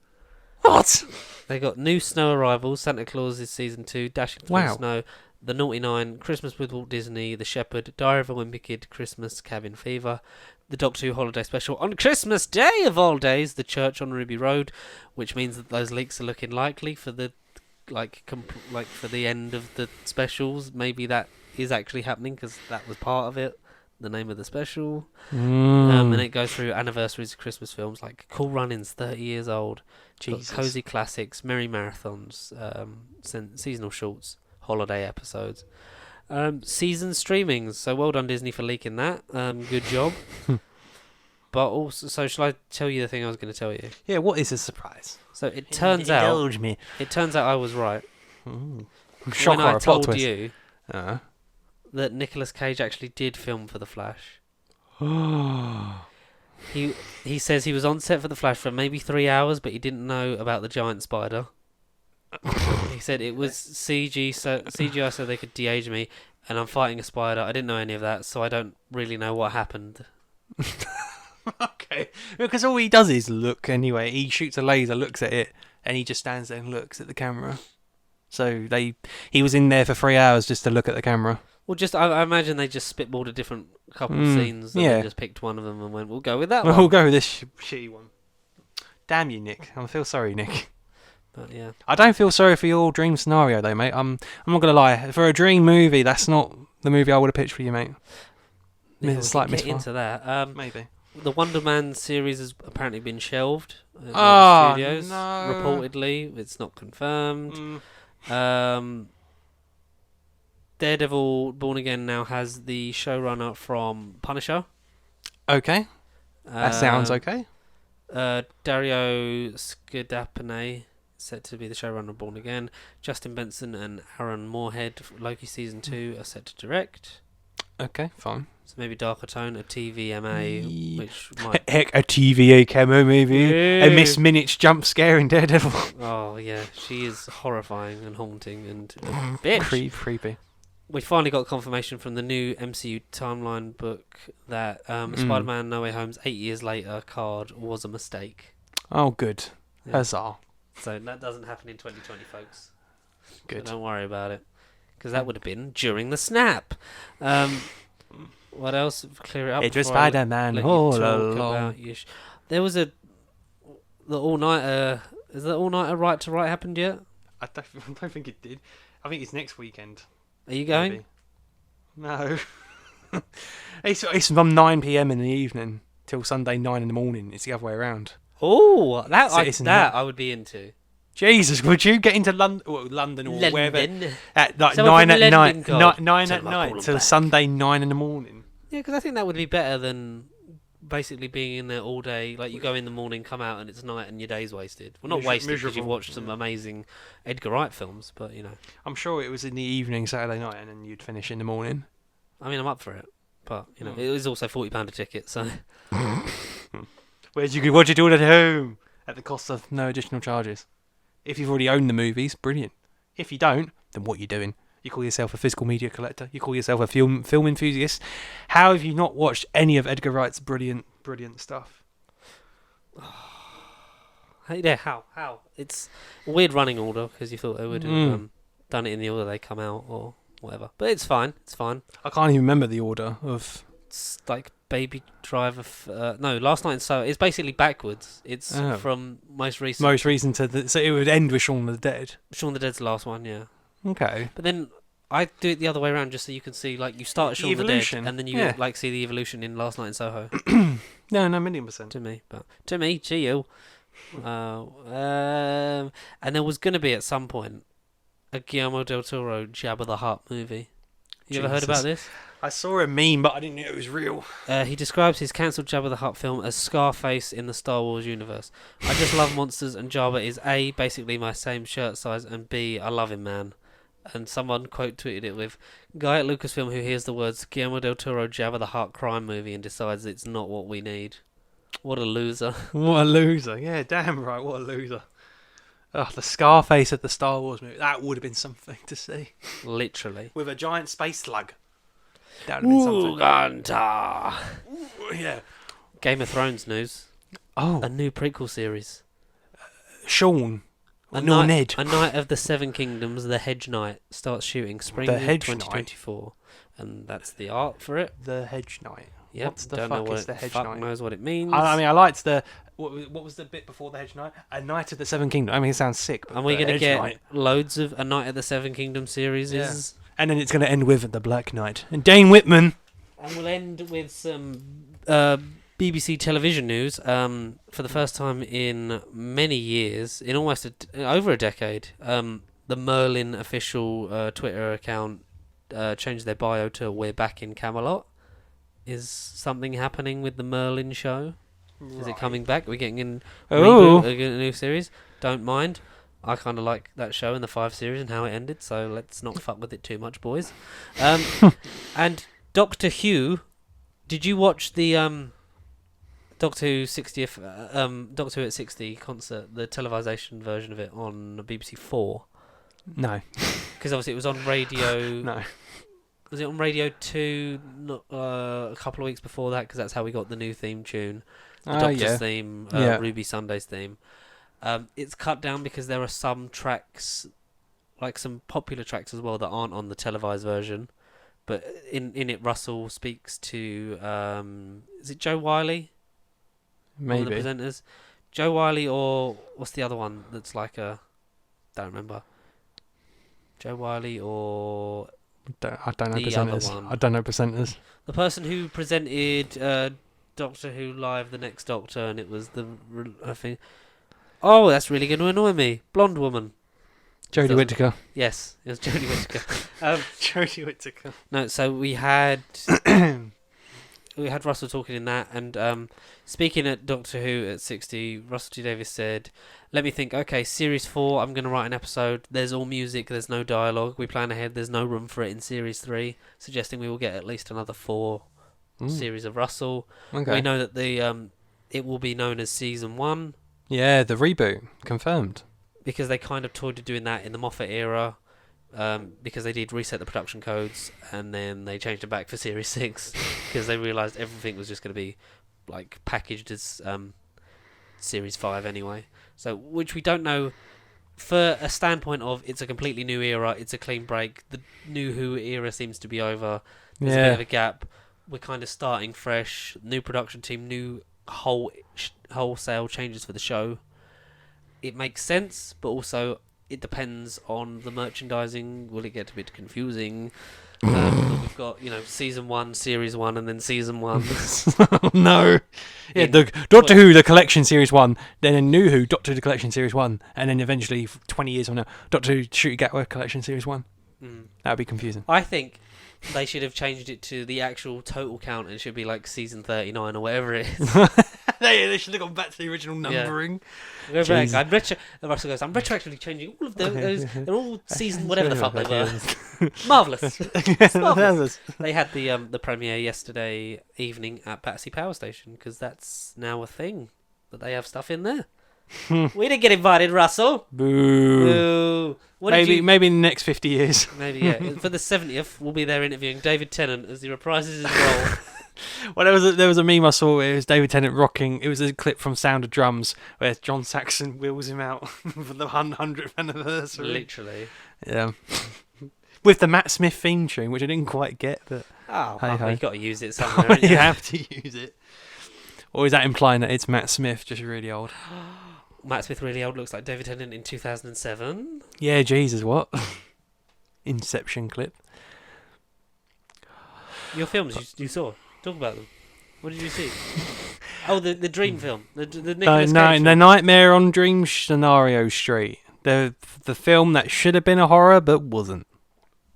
They got new snow arrivals. Santa Claus is season 2. Dashing through the snow. The Naughty Nine. Christmas with Walt Disney. The Shepherd. Diary of a Wimpy Kid. Christmas. Cabin Fever. The Doctor Who Holiday Special on Christmas Day of all days. The Church on Ruby Road, which means that those leaks are looking likely for the for the end of the specials. Maybe that is actually happening because that was part of it. The name of the special, and it goes through anniversaries of Christmas films like Cool Runnings, 30 years old, cozy classics, merry marathons, seasonal shorts, holiday episodes, season streamings. So well done Disney for leaking that. Good job. But also, so shall I tell you the thing I was going to tell you? Yeah. What is a surprise? So it turns out. Indulge me. It turns out I was right. I'm shocked when I told twist. you. That Nicolas Cage actually did film for The Flash. He says he was on set for The Flash for maybe 3 hours, but he didn't know about the giant spider. He said it was CGI so they could de-age me, and I'm fighting a spider. I didn't know any of that, so I don't really know what happened. Okay. Because all he does is look anyway. He shoots a laser, looks at it, and he just stands there and looks at the camera. So he was in there for 3 hours just to look at the camera. Well, I imagine they just spitballed a different couple of scenes and yeah. then just picked one of them and went, we'll go with that one. We'll go with this shitty one. Damn you, Nick. I feel sorry, Nick. But yeah. I don't feel sorry for your dream scenario, though, mate. I'm not going to lie. For a dream movie, that's not the movie I would have pitched for you, mate. Yeah, It's like get into that. Maybe. The Wonder Man series has apparently been shelved at Oh, studios. no. Reportedly, it's not confirmed. Daredevil Born Again now has the showrunner from Punisher. Okay. That sounds okay. Dario Scudapane set to be the showrunner of Born Again. Justin Benson and Aaron Moorhead, Loki season 2, are set to direct. Okay, fine. So maybe darker tone, a TVMA, which might... Heck, a TVA camo movie. Yeah. A Miss Minutes jump scare in Daredevil. Oh, yeah. She is horrifying and haunting and a bitch. Creepy. We finally got confirmation from the new MCU timeline book that Spider-Man No Way Home's 8 years later card was a mistake. Oh, good. Yeah. Huzzah. So that doesn't happen in 2020, folks. Good. So don't worry about it. Because that would have been during the snap. What else? Clear it up. It was before I Spider-Man let you all talk along. about there was the all-nighter. Is the all-nighter Right to Right happened yet? I don't think it did. I think it's next weekend. Are you going? Maybe. No. It's from 9 p.m. in the evening till Sunday 9 in the morning. It's the other way around. Oh, So I would be into. Jesus, would you get into London or wherever at like Someone 9 from at London, night, God. 9 Tell at them I'll call night them till back. Sunday 9 in the morning? Yeah, because I think that would be better than basically being in there all day. Like you go in the morning, come out, and it's night, and your day's wasted. Well, not wasted because you've miserable. watched some amazing Edgar Wright films, but you know. I'm sure it was in the evening Saturday night, and then you'd finish in the morning. I mean, I'm up for it, but you know, it is also £40 a ticket, so. Whereas you could watch it all at home at the cost of no additional charges. If you've already owned the movies, brilliant. If you don't, then what are you doing? You call yourself a physical media collector. You call yourself a film enthusiast. How have you not watched any of Edgar Wright's brilliant stuff? Yeah, how? It's a weird running order because you thought they would have done it in the order they come out or whatever. But it's fine. It's fine. I can't even remember the order of. It's like Baby Driver. No, Last Night in Soho. It's basically backwards. It's from most recent. Most recent to so it would end with Shaun of the Dead. Shaun of the Dead's the last one, yeah. Okay. But then I do it the other way around just so you can see, like, you start at Shaun of the Dead and then you like see the evolution in Last Night in Soho. No, 1,000,000%. To you. And there was going to be at some point a Guillermo del Toro Jabba the Hutt movie. You ever heard about this? I saw a meme, but I didn't know it was real. He describes his cancelled Jabba the Hutt film as Scarface in the Star Wars universe. I just love monsters, and Jabba is A, basically my same shirt size, and B, I love him, man. And someone quote tweeted it with, guy at Lucasfilm who hears the words Guillermo del Toro Jabba the Hutt crime movie and decides it's not what we need. What a loser. What a loser. Yeah, damn right, what a loser. Oh, the Scarface of the Star Wars movie. That would have been something to see. Literally. With a giant space slug. That would have been something. Uganda. Yeah. Game of Thrones news. Oh. A new prequel series. Sean. Ned. A Knight of the Seven Kingdoms, The Hedge Knight, starts shooting spring The of Hedge 2024. And that's the art for it. The Hedge Knight. Yep. What's the Don't fuck know what is the Hedge fuck Knight? knows what it means. I mean, I liked the... What was the bit before the Hedge Knight? A Knight of the Seven Kingdoms. I mean, it sounds sick. But and we're going to get loads of A Knight of the Seven Kingdoms series. Yeah. And then it's going to end with The Black Knight. And Dane Whitman. And we'll end with some BBC television news. For the first time in many years, in almost over a decade, the Merlin official Twitter account changed their bio to "We're back in Camelot." Is something happening with the Merlin show? Right. Is it coming back? Are we getting in reboot, a new series? Don't mind. I kind of like that show and the 5 series and how it ended, so let's not fuck with it too much, boys. And Doctor Who, did you watch the Doctor Who 60th Doctor Who at 60 concert, the televisation version of it on BBC 4? No. Because obviously it was on radio. No. Was it on Radio 2 a couple of weeks before that? Because that's how we got the new theme tune. The Doctor's theme, Ruby Sunday's theme. It's cut down because there are some tracks, like some popular tracks as well, that aren't on the televised version. But in it, Russell speaks to is it Joe Wiley? One of the Maybe. presenters. Joe Wiley, or what's the other one that's like a... Don't remember. Joe Wiley or... I don't know The other presenters. one. I don't know presenters. The person who presented Doctor Who Live, The Next Doctor, and it was I think... Oh, that's really going to annoy me. Blonde woman. Jodie So- Whittaker. Yes, it was Jodie Whittaker. Jodie Whittaker. No, so we had Russell talking in that, and speaking at Doctor Who at 60, Russell T Davies said, "Let me think. Okay, Series 4, I'm going to write an episode. There's all music. There's no dialogue. We plan ahead. There's no room for it in Series 3, suggesting we will get at least another 4 series of Russell. Okay. We know that the it will be known as Season 1 Yeah, the reboot confirmed. because they kind of toyed with doing that in the Moffat era." Because they did reset the production codes and then they changed it back for Series 6 because they realised everything was just going to be like packaged as Series 5 anyway. So, which we don't know for a standpoint of it's a completely new era, it's a clean break. The new Who era seems to be over. There's a bit of a gap. We're kind of starting fresh. New production team, new wholesale changes for the show. It makes sense, but also it depends on the merchandising. Will it get a bit confusing? We've got, Season 1, Series 1, and then Season 1. No. Yeah, the Doctor Who, the Collection Series 1, then a New Who, Doctor Who, the Collection Series 1, and then eventually, 20 years on now, Doctor Who, Shooty Gatwa Collection Series 1. That would be confusing. I think they should have changed it to the actual total count and it should be like Season 39 or whatever it is. They should have gone back to the original numbering. Go back. Russell goes, I'm retroactively changing all of those. They're all season whatever the fuck they were. Marvellous. It's marvellous. They had the premiere yesterday evening at Battersea Power Station because that's now a thing that they have stuff in there. We didn't get invited, Russell. Boo. Boo. Maybe in the next 50 years. Maybe, yeah. For the 70th, we'll be there interviewing David Tennant as he reprises his role. Well, there was a meme I saw. It was David Tennant rocking. It was a clip from Sound of Drums where John Saxon wheels him out for the 100th anniversary. Literally. Yeah. With the Matt Smith theme tune, which I didn't quite get, but You've got to use it somewhere. you have to use it. Or is that implying that it's Matt Smith, just really old? Matt Smith really old, looks like David Tennant in 2007. Yeah, Jesus, what? Inception clip. Your films you saw. Talk about them. What did you see? Oh, the Dream film. The Nicolas Cage The film. Nightmare on Dream Scenario Street. The film that should have been a horror but wasn't.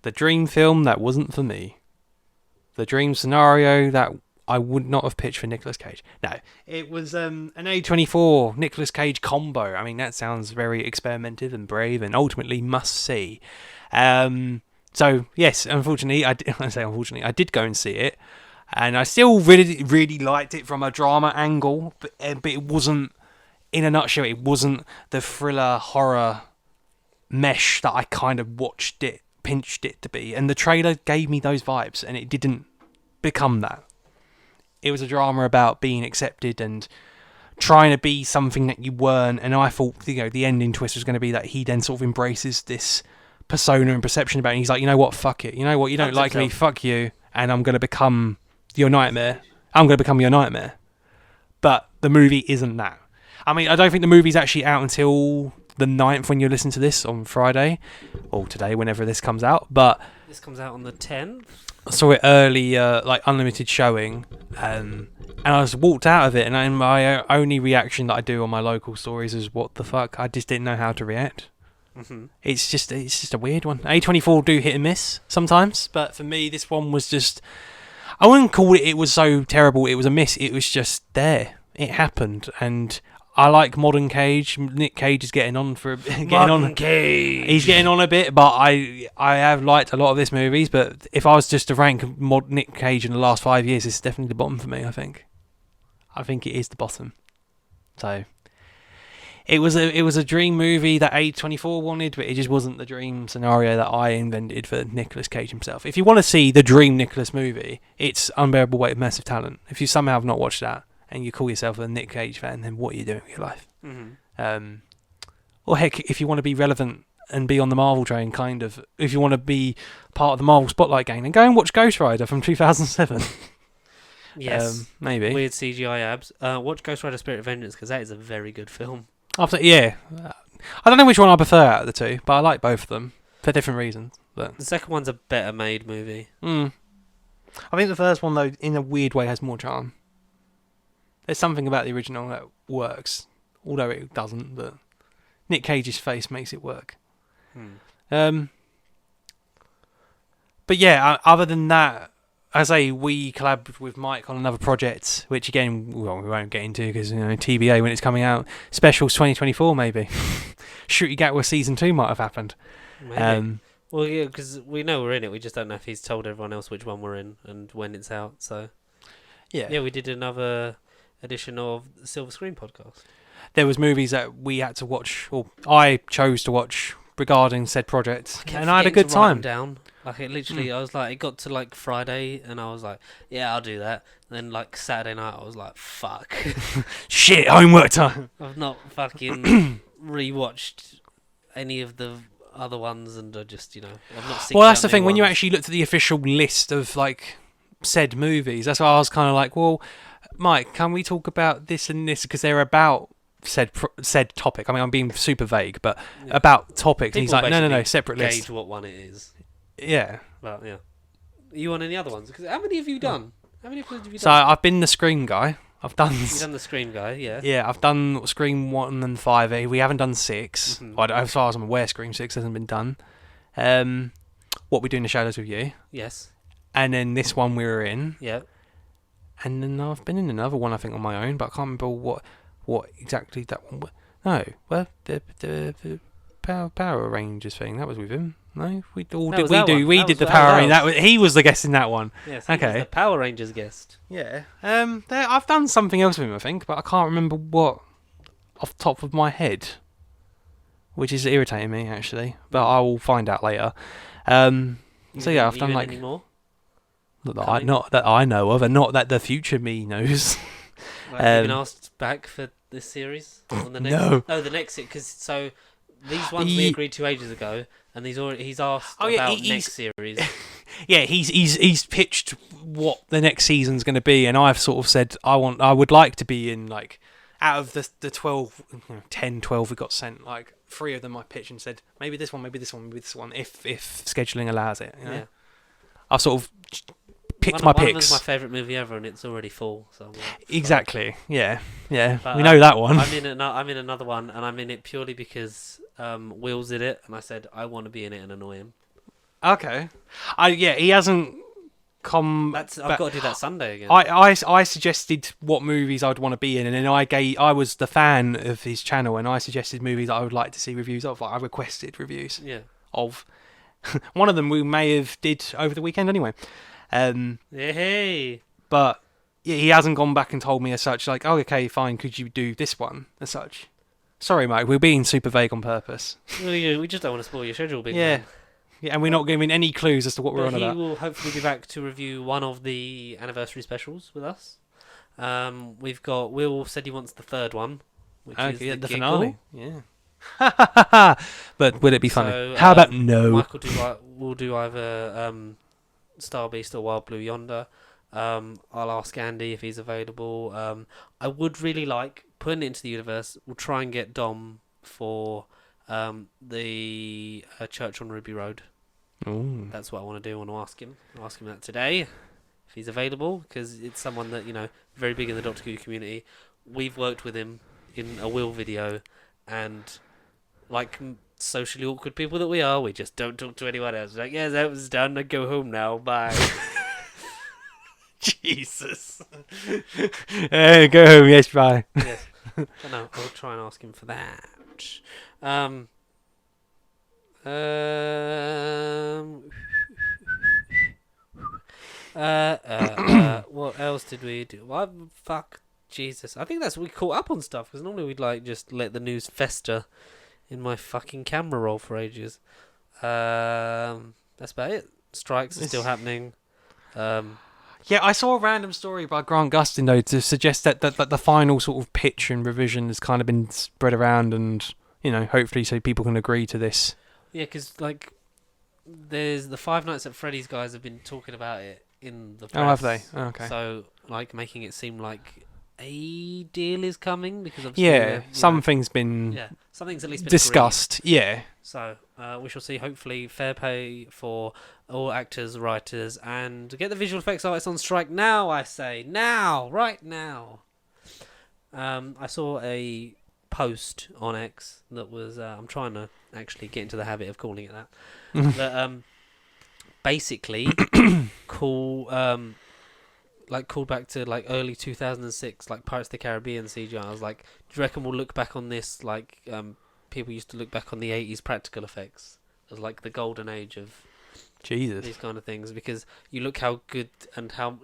The Dream film that wasn't for me. The Dream scenario that I would not have pitched for Nicolas Cage. No, it was an A24 Nicolas Cage combo. I mean, that sounds very experimentative and brave and ultimately must see. So, yes, unfortunately, I did go and see it. And I still really, really liked it from a drama angle. But it wasn't, in a nutshell, it wasn't the thriller horror mesh that I kind of pinched it to be. And the trailer gave me those vibes, and it didn't become that. It was a drama about being accepted and trying to be something that you weren't. And I thought, the ending twist was going to be that he then sort of embraces this persona and perception about it. And he's like, you know what, fuck it. You know what, you don't like me, fuck you. And I'm going to become your nightmare. I'm going to become your nightmare. But the movie isn't that. I mean, I don't think the movie's actually out until the 9th when you listen to this on Friday. Or today, whenever this comes out. But This comes out on the 10th. I saw it early, unlimited showing, and I was walked out of it, and my only reaction that I do on my local stories is, what the fuck? I just didn't know how to react. Mm-hmm. It's just a weird one. A24 do hit and miss sometimes, but for me, this one was just, I wouldn't call it was so terrible, it was a miss, it was just there. It happened, and I like modern Cage. Nick Cage is getting on Cage. He's getting on a bit, but I have liked a lot of his movies. But if I was just to rank Nick Cage in the last 5 years, it's definitely the bottom for me. I think it is the bottom. So it was a dream movie that A24 wanted, but it just wasn't the dream scenario that I invented for Nicolas Cage himself. If you want to see the dream Nicolas movie, it's Unbearable Weight of Massive Talent. If you somehow have not watched that, and you call yourself a Nick Cage fan, then what are you doing with your life? Mm-hmm. Or heck, if you want to be relevant and be on the Marvel train, kind of. If you want to be part of the Marvel Spotlight gang, then go and watch Ghost Rider from 2007. Yes. Maybe. Weird CGI abs. Watch Ghost Rider Spirit of Vengeance, because that is a very good film. Yeah. I don't know which one I prefer out of the two, but I like both of them for different reasons. But The second one's a better made movie. I think the first one, though, in a weird way, has more charm. There's something about the original that works, although it doesn't, but Nick Cage's face makes it work. But yeah, other than that, as we collabed with Mike on another project, which again, we won't get into because, TBA when it's coming out. Specials 2024, maybe. Shooty Gatwa Season 2 might have happened. Maybe. Well, yeah, because we know we're in it. We just don't know if he's told everyone else which one we're in and when it's out. So, yeah, we did another edition of the Silver Screen podcast. There was movies that we had to watch, or I chose to watch regarding said project, and I had a good time. Down. Like it literally, I was like, it got to like Friday, and I was like, yeah, I'll do that. And then like Saturday night, I was like, fuck, shit, homework time. I've not fucking rewatched any of the other ones, and I just, I've not seen. Well, that's the thing. When you actually looked at the official list of like said movies, that's why I was kind of like, well, Mike, can we talk about this and this, because they're about said topic. I mean, I'm being super vague, but about topics. And he's like, no, separate list. Gauge what one it is. Yeah. But yeah. Are you on any other ones? Because how many have you done? How many episodes have you done? So I've been the Scream guy. You've done the Scream guy, yeah. Yeah, I've done Scream 1 and 5. We haven't done 6. Mm-hmm. Well, as far as I'm aware, Scream 6 hasn't been done. What We Do in the Shadows with You. Yes. And then this one we were in. Yeah. And then I've been in another one, I think, on my own, but I can't remember what exactly that one was. No, well, the Power Rangers thing, that was with him. No, we did the Power Rangers. He was the guest in that one. Yes, he was the Power Rangers guest. Yeah. I've done something else with him, I think, but I can't remember what off the top of my head, which is irritating me actually. But I will find out later. So yeah, I've done like any more? Not that I know of, and not that the future me knows. Like, have you been asked back for this series on the next? No. Oh, the next because these ones we agreed to ages ago, and he's asked about next series. Yeah, he's pitched what the next season's going to be, and I've sort of said I would like to be in, like, out of the 12, 10, 12 we got sent, like 3 of them I pitched and said maybe this one, maybe this one, maybe this one, if scheduling allows it. Yeah. I've sort of picked my picks. One of them's my favourite movie ever, and it's already full. So I'm like, exactly. Yeah. But, we know that one. I'm in another one, and I'm in it purely because Will's in it, and I said I want to be in it and annoy him. Okay. He hasn't come. I've got to do that Sunday again. I suggested what movies I'd want to be in, and then I was the fan of his channel, and I suggested movies that I would like to see reviews of. Like, I requested reviews of. One of them we may have did over the weekend anyway. Hey. But he hasn't gone back and told me as such, like, oh, okay, fine, could you do this one as such? Sorry, Mike, we're being super vague on purpose. We just don't want to spoil your schedule, big man. Man. Yeah, and we're not giving any clues as to what we're on about. He will hopefully be back to review one of the anniversary specials with us. We've got Will said he wants the third one, which is the finale. Yeah. But will it be funny? So, how about no? Michael will do either Star Beast or Wild Blue Yonder. I'll ask Andy if he's available. I would really like putting it into the universe. We'll try and get Dom for the Church on Ruby Road. Ooh. That's what I want to do. I want to ask him. I'll ask him that today if he's available, because it's someone that, very big in the Doctor Who community. We've worked with him in a Will video, and like socially awkward people that we are, we just don't talk to anyone else. Like, yeah, that was done. I go home now. Bye. Jesus. Hey, go home. Yes, bye. Yes. No, I'll try and ask him for that. What else did we do? What fuck? Jesus. I think we caught up on stuff, because normally we'd like just let the news fester in my fucking camera roll for ages. That's about it. Strikes are still happening. Yeah, I saw a random story by Grant Gustin, though, to suggest that the final sort of pitch and revision has kind of been spread around, and hopefully so people can agree to this. Yeah, because like there's the Five Nights at Freddy's guys have been talking about it in the press. Oh, have they? Oh, okay. So like making it seem like a deal is coming because obviously Yeah, something's been something's at least been discussed. agreed. Yeah. So we shall see. Hopefully, fair pay for all actors, writers, and get the visual effects artists on strike now. I say now, right now. I saw a post on X that was. I'm trying to actually get into the habit of calling it that. That basically called back to like early 2006, like Pirates of the Caribbean CGI. I was like, do you reckon we'll look back on this like people used to look back on the 80s practical effects as like the golden age of Jesus. these kind of things, because you look how good and how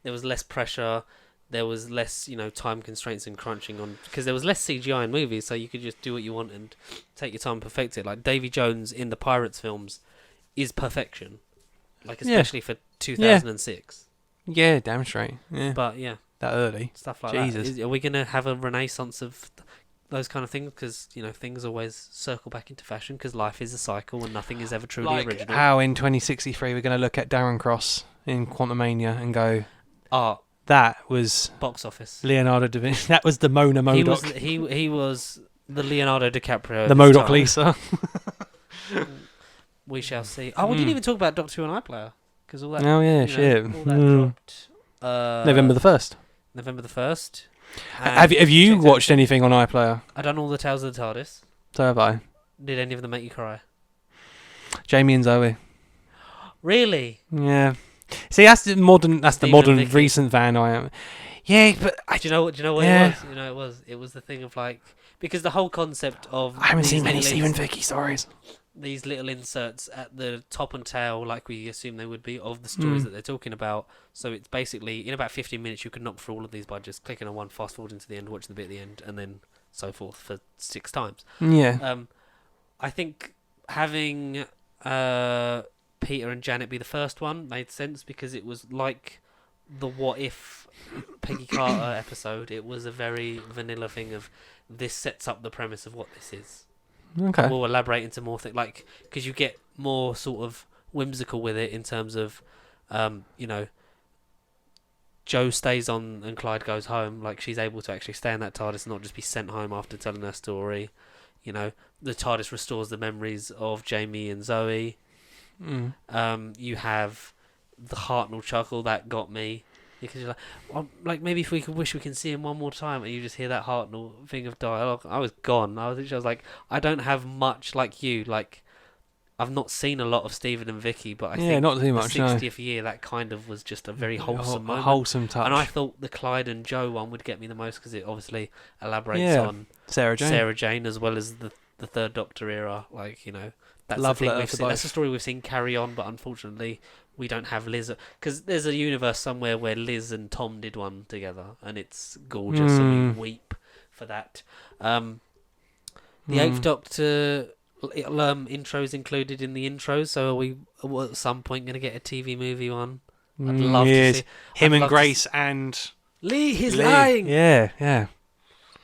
there was less pressure, there was less time constraints and crunching on, because there was less CGI in movies, so you could just do what you want and take your time and perfect it. Like Davy Jones in the Pirates films is perfection, like especially for 2006. Yeah, damn straight. Yeah. But yeah, that early. Stuff like Jesus. that. Are we gonna have a renaissance of those kind of things? Because things always circle back into fashion, because life is a cycle and nothing is ever truly Like original. how in 2063 we're going to look at Darren Cross in Quantumania and go, Art, that was box office. Leonardo da Vinci. That was the Mona Modoc. He was the Leonardo DiCaprio. The Modoc Lisa. We shall see. Oh, we didn't even talk about Doctor Who and iPlayer, because all that. Oh yeah, shit. All that dropped. November the 1st. November the 1st. Have you watched anything on iPlayer? I done all the Tales of the TARDIS. So have I. Did any of them make you cry? Jamie and Zoe. Really? Yeah. See, that's the modern. That's the Stephen modern Vicky. recent fan I am. Yeah, but Do you know what Yeah. it was? It was the thing of like, because the whole concept of I haven't these seen many little Stephen Vicky stories. these little inserts at the top and tail, like we assume they would be, of the stories that they're talking about. So it's basically in about 15 minutes you could knock through all of these by just clicking on one, fast forwarding to the end, watching the bit at the end, and then so forth for 6 times. Yeah. I think having Peter and Janet be the first one made sense, because it was like the What If Peggy Carter episode. It was a very vanilla thing of, this sets up the premise of what this is. Okay. And we'll elaborate into more things, like, because you get more sort of whimsical with it in terms of, Joe stays on and Clyde goes home. Like, she's able to actually stay in that TARDIS and not just be sent home after telling her story. The TARDIS restores the memories of Jamie and Zoe. You have the Hartnell chuckle that got me, because you're like, maybe if we could wish we can see him one more time, and you just hear that Hartnell thing of dialogue. I was gone. I was like, I don't have much like you. Like, I've not seen a lot of Stephen and Vicky, but I think not too much. the 60th year, that kind of was just a very wholesome moment. Wholesome touch. And I thought the Clyde and Joe one would get me the most, because it obviously elaborates on Sarah Jane, as well as the Third Doctor era. Like, that's Love the thing letter we've to seen. That's both. the story we've seen carry on, but unfortunately we don't have Liz, because there's a universe somewhere where Liz and Tom did one together, and it's gorgeous, and we weep for that. The Eighth Doctor intros included in the intros, so are we at some point going to get a TV movie one? I'd love to see him I'd and love to Grace and Lee. He's Lee. lying. Yeah.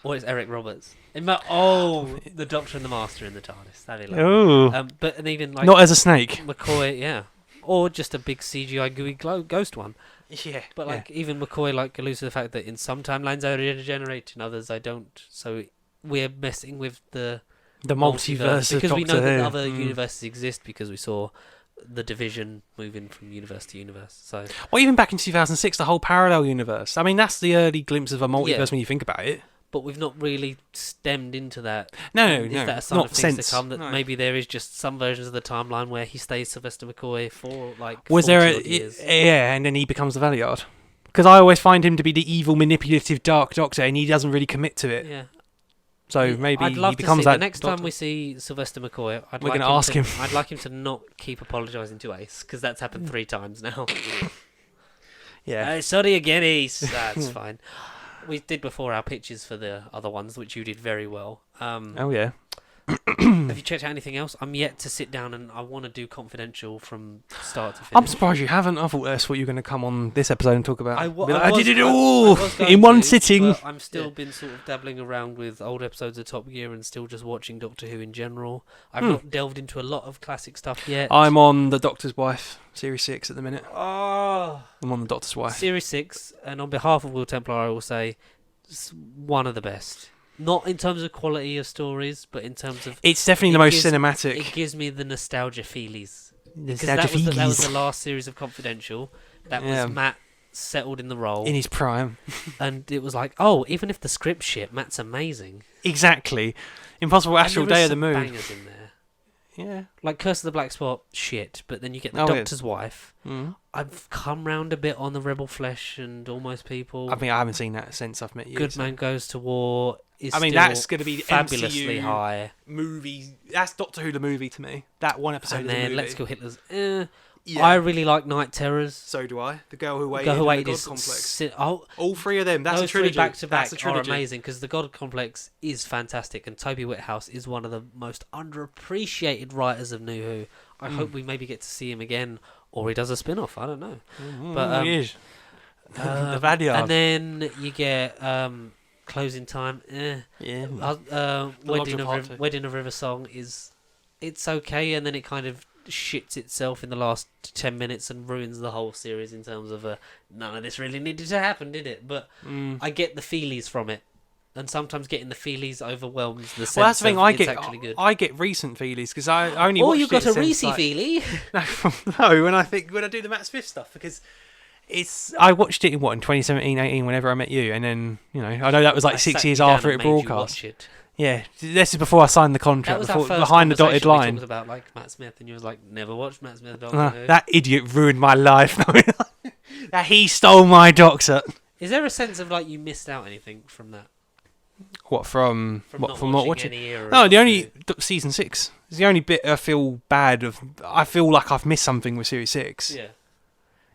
Or it's Eric Roberts. The Doctor and the Master in the TARDIS. That'd be lovely. Oh, And even like not as a snake. McCoy, yeah, or just a big CGI gooey ghost one. Yeah, But like even McCoy alludes to the fact that in some timelines I regenerate, in others I don't. So we're messing with the multiverse of because we know Doctor that Who. other universes exist, because we saw the division moving from universe to universe. So Well, even back in 2006, the whole parallel universe. I mean, that's the early glimpse of a multiverse Yeah. when you think about it. but we've not really stemmed into that. No, Is that a sign not of things since. to come? That No. maybe there is just some versions of the timeline where he stays Sylvester McCoy for like. Was there 40 odd years. yeah, and then he becomes the Valiard. Because I always find him to be the evil, manipulative, dark Doctor, and he doesn't really commit to it. Yeah. So maybe I'd love he becomes to see that. the next Doctor. time we see Sylvester McCoy. We're gonna ask him. I'd like him to not keep apologising to Ace, because that's happened 3 times now. Yeah. Sorry again, Ace. That's fine. We did before our pitches for the other ones, which you did very well. Oh yeah. Have you checked out anything else? I'm yet to sit down and I want to do Confidential from start to finish. I'm surprised you haven't. I thought that's what you were going to come on this episode and talk about. I did it all in one sitting. But I'm still been sort of dabbling around with old episodes of Top Gear and still just watching Doctor Who in general. I've not delved into a lot of classic stuff yet. I'm on The Doctor's Wife, Series 6 at the minute. Oh, I'm on The Doctor's Wife. Series 6, and on behalf of Will Templar, I will say it's one of the best. Not in terms of quality of stories, but in terms of... It's definitely the most cinematic. It gives me the nostalgia feelies. Nostalgia That was the last series of Confidential. That was Matt settled in the role. In his prime. And it was like, oh, even if the script's shit, Matt's amazing. Exactly. Impossible Astral Day of the Moon. Bangers in there. Yeah. Like Curse of the Black Spot, shit. But then you get the Doctor's Wife. Mm. I've come round a bit on the Rebel Flesh and Almost People. I mean, I haven't seen that since I've met you. Good Man Goes to War is that's going to be fabulously MCU high. Movie. That's Doctor Who the movie to me. That one episode And of the then movie. Let's Kill Hitler's... I really like Night Terrors. So do I. The Girl Who Waited and the God Complex. All three of them. That's those a trilogy. Three back to back are amazing because the God Complex is fantastic and Toby Whithouse is one of the most underappreciated writers of New Who. I hope we maybe get to see him again or he does a spin-off. I don't know. But he is. The Vadiard. And then you get Closing Time. Wedding of River Song it's okay, and then it kind of shits itself in the last 10 minutes and ruins the whole series in terms of none of this really needed to happen, did it? But I get the feelies from it, and sometimes getting the feelies overwhelms the sense. Well, that's the thing. It's actually good. I get recent feelies because I only watched you got it a Reese since, feelie. No, when I do the Matt Smith stuff because I watched it in 2017, 18, whenever I met you, and then I know that was like 6 years after it broadcast. Yeah, this is before I signed the contract. That was our first behind the dotted line. We talked about like Matt Smith, and you was like, "Never watched Matt Smith." Doctor that idiot ruined my life. That he stole my Doctor. Is there a sense of like you missed out anything from that? What from not watching? No, the only season 6 is the only bit I feel bad of. I feel like I've missed something with Series 6. Yeah,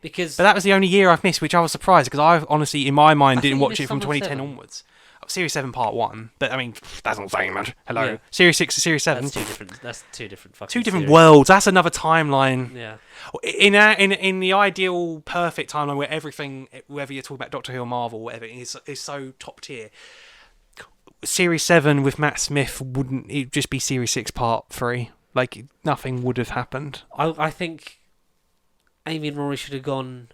but that was the only year I've missed, which I was surprised because I honestly, in my mind, didn't watch it from 2010 onwards. Series 7 Part 1, but I mean that's not saying much. Hello, yeah. Series 6 to Series 7. That's two different fucking. Two different series. worlds. That's another timeline. Yeah. In the ideal perfect timeline where everything, whether you're talking about Doctor Who or Marvel, whatever, is so top tier. Series 7 with Matt Smith wouldn't it just be Series 6 Part 3? Like nothing would have happened. I think Amy and Rory should have gone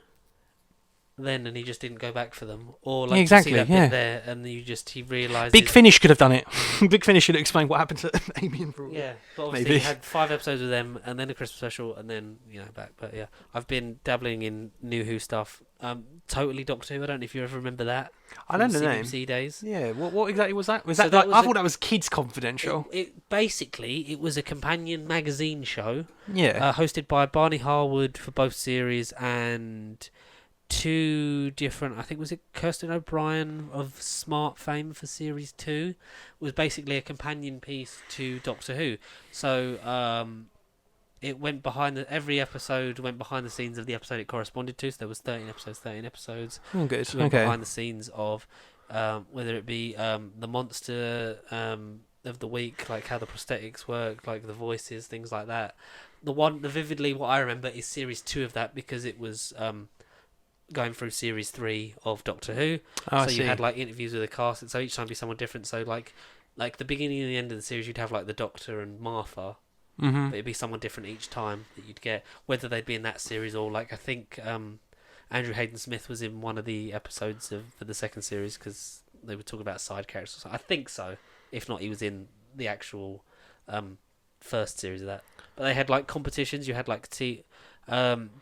then and he just didn't go back for them, or like exactly, you see that bit there and he realised Big Finish could have done it. Big Finish should have explained what happened to Amy and Rory. Yeah, but obviously he had 5 episodes with them and then a Christmas special and then back. But yeah, I've been dabbling in New Who stuff. Totally Doctor Who. I don't know if you ever remember that. I don't know the name. CBC days. Yeah. What exactly was that? Was so that? I thought that was Kids Confidential. It basically was a companion magazine show. Yeah. Hosted by Barney Harwood for both series and 2 different, I think was it Kirsten O'Brien of Smart fame for series 2, was basically a companion piece to Doctor Who. So it went every episode went behind the scenes of the episode it corresponded to. So there was 13 episodes. Oh, good. It went behind the scenes of whether it be the monster of the week, like how the prosthetics work, like the voices, things like that. The vividly what I remember is series 2 of that because it was going through series 3 of Doctor Who. So you had like interviews with the cast, and so each time be someone different. So like the beginning and the end of the series, you'd have like the Doctor and Martha, but it'd be someone different each time that you'd get, whether they'd be in that series or like I think Andrew Hayden Smith was in one of the episodes for the second series because they were talking about side characters. So I think so. If not, he was in the actual first series of that. But they had like competitions. You had like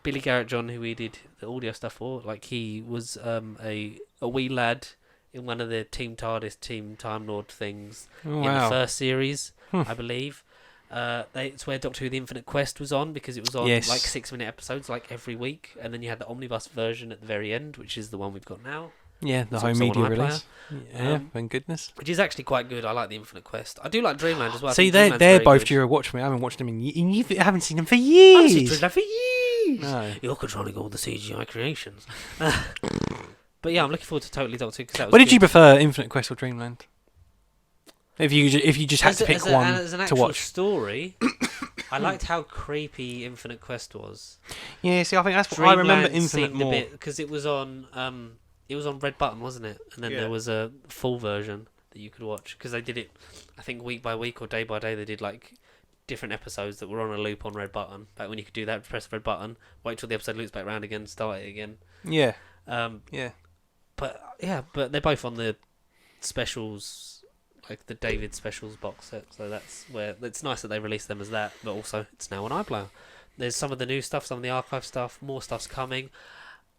Billy Garrett John, who we did the audio stuff for, like he was a wee lad in one of the Team TARDIS, Team Time Lord things in the first series, I believe. It's where Doctor Who The Infinite Quest was on because it was on like 6-minute episodes like every week, and then you had the omnibus version at the very end, which is the one we've got now. Yeah, the home media release. Yeah, thank goodness. Which is actually quite good. I like the Infinite Quest. I do like Dreamland as well. See, they're both due to watch me. I haven't watched them and you haven't seen them for years. I haven't seen Dreamland for years. No. You're controlling all the CGI creations. But yeah, I'm looking forward to Totally Doctor Who. What did you prefer, Infinite Quest or Dreamland? If you just had to pick one as an to actual watch. story, I liked how creepy Infinite Quest was. Yeah, see, I think that's what I remember Dreamland Infinite seemed more. because it was on Red Button, wasn't it? And then there was a full version that you could watch because they did it, I think week by week or day by day. They did like different episodes that were on a loop on Red Button. Back when you could do that, press the red button, wait till the episode loops back round again, start it again. Yeah. Yeah. But they're both on the specials, like the David specials box set. So that's where it's nice that they released them as that. But also, it's now on iPlayer. There's some of the new stuff, some of the archive stuff, more stuff's coming,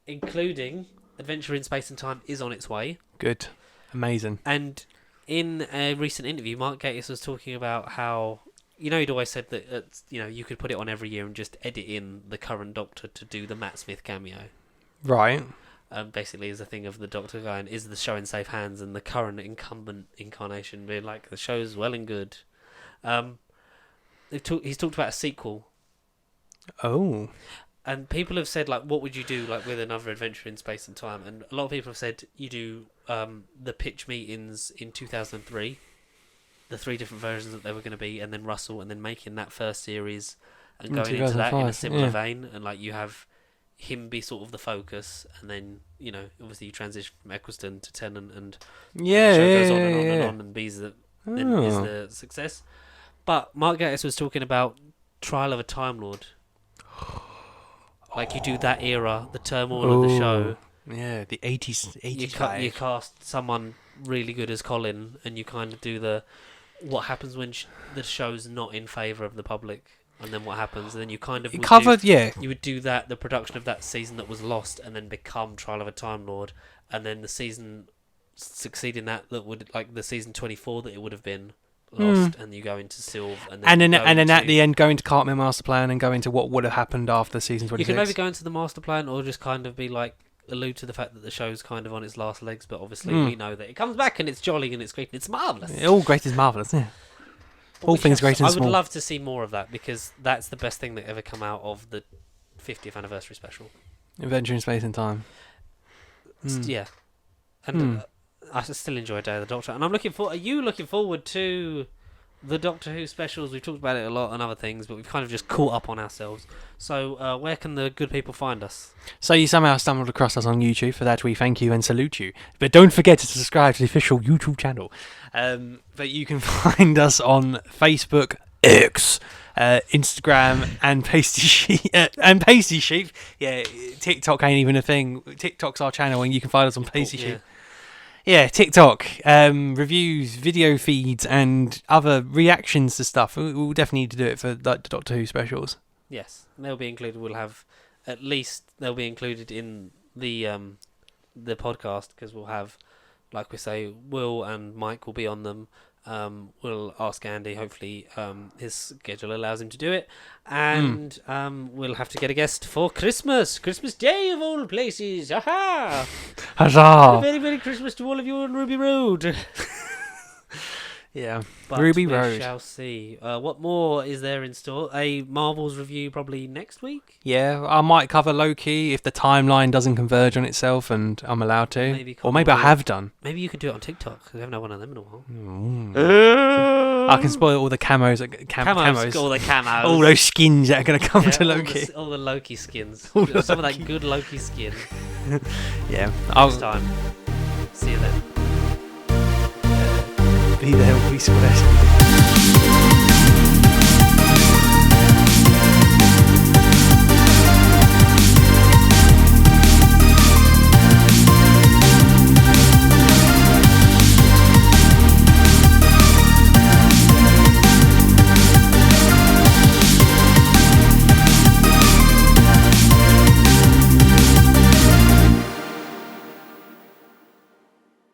including Adventure in Space and Time is on its way. Good. Amazing. And in a recent interview, Mark Gatiss was talking about how, he'd always said that, you could put it on every year and just edit in the current Doctor to do the Matt Smith cameo. Right. Basically, is a thing of the Doctor going, is the show in safe hands, and the current incumbent incarnation being like, the show's well and good. He's talked about a sequel. Oh. And people have said, like, what would you do, like, with another Adventure in Space and Time? And a lot of people have said you do the pitch meetings in 2003, the 3 different versions that they were going to be, and then Russell, and then making that first series and going into that in a similar vein. And, like, you have him be sort of the focus, and then, obviously you transition from Eccleston to Tennant, and the show goes on and on and on, and is the success. But Mark Gatiss was talking about Trial of a Time Lord. Like, you do that era, the turmoil of the show. Yeah, the 80s you cast someone really good as Colin, and you kind of do what happens when the show's not in favour of the public, and then what happens, and then you kind of you would do that, the production of that season that was lost, and then become Trial of a Time Lord, and then the season succeeding that would, like, the season 24 that it would have been lost, and you go into Sylve, and then at the end go into Cartman Master Plan and go into what would have happened after season 26. You can maybe go into the Master Plan, or just kind of be like, allude to the fact that the show's kind of on its last legs, but obviously we know that it comes back and it's jolly and it's great and it's marvellous. All great is marvellous, yeah. All things great and small. I would love to see more of that, because that's the best thing that ever come out of the 50th anniversary special. Adventure in Space and Time. Yeah. And I still enjoy Day of the Doctor, and I'm looking for. Are you looking forward to the Doctor Who specials? We've talked about it a lot and other things, but we've kind of just caught up on ourselves. So, where can the good people find us? So you somehow stumbled across us on YouTube. For that, we thank you and salute you. But don't forget to subscribe to the official YouTube channel. But you can find us on Facebook, X, Instagram, and Pasty Sheep. Yeah, TikTok ain't even a thing. TikTok's our channel, and you can find us on Pasty Sheep. Yeah, TikTok, reviews, video feeds, and other reactions to stuff. We'll definitely need to do it for the Doctor Who specials. Yes, they'll be included. We'll have, at least they'll be included in the podcast, because we'll have, like we say, Will and Mike will be on them. We'll ask Andy. Hopefully, his schedule allows him to do it, and we'll have to get a guest for Christmas Day of all places. Aha! Huzzah! Very, Merry Christmas to all of you on Ruby Road. Yeah, but Ruby we Road. Shall see. What more is there in store? A Marvels review probably next week. Yeah, I might cover Loki if the timeline doesn't converge on itself and I'm allowed to. Maybe I have done. Maybe you could do it on TikTok, because we haven't had one of them in a while. I can spoil all the camos. Camos. All the camos. All those skins that are going to come to Loki. All the Loki skins. Some of that good Loki skin. Yeah. Next time. See you then. Be there, be squared.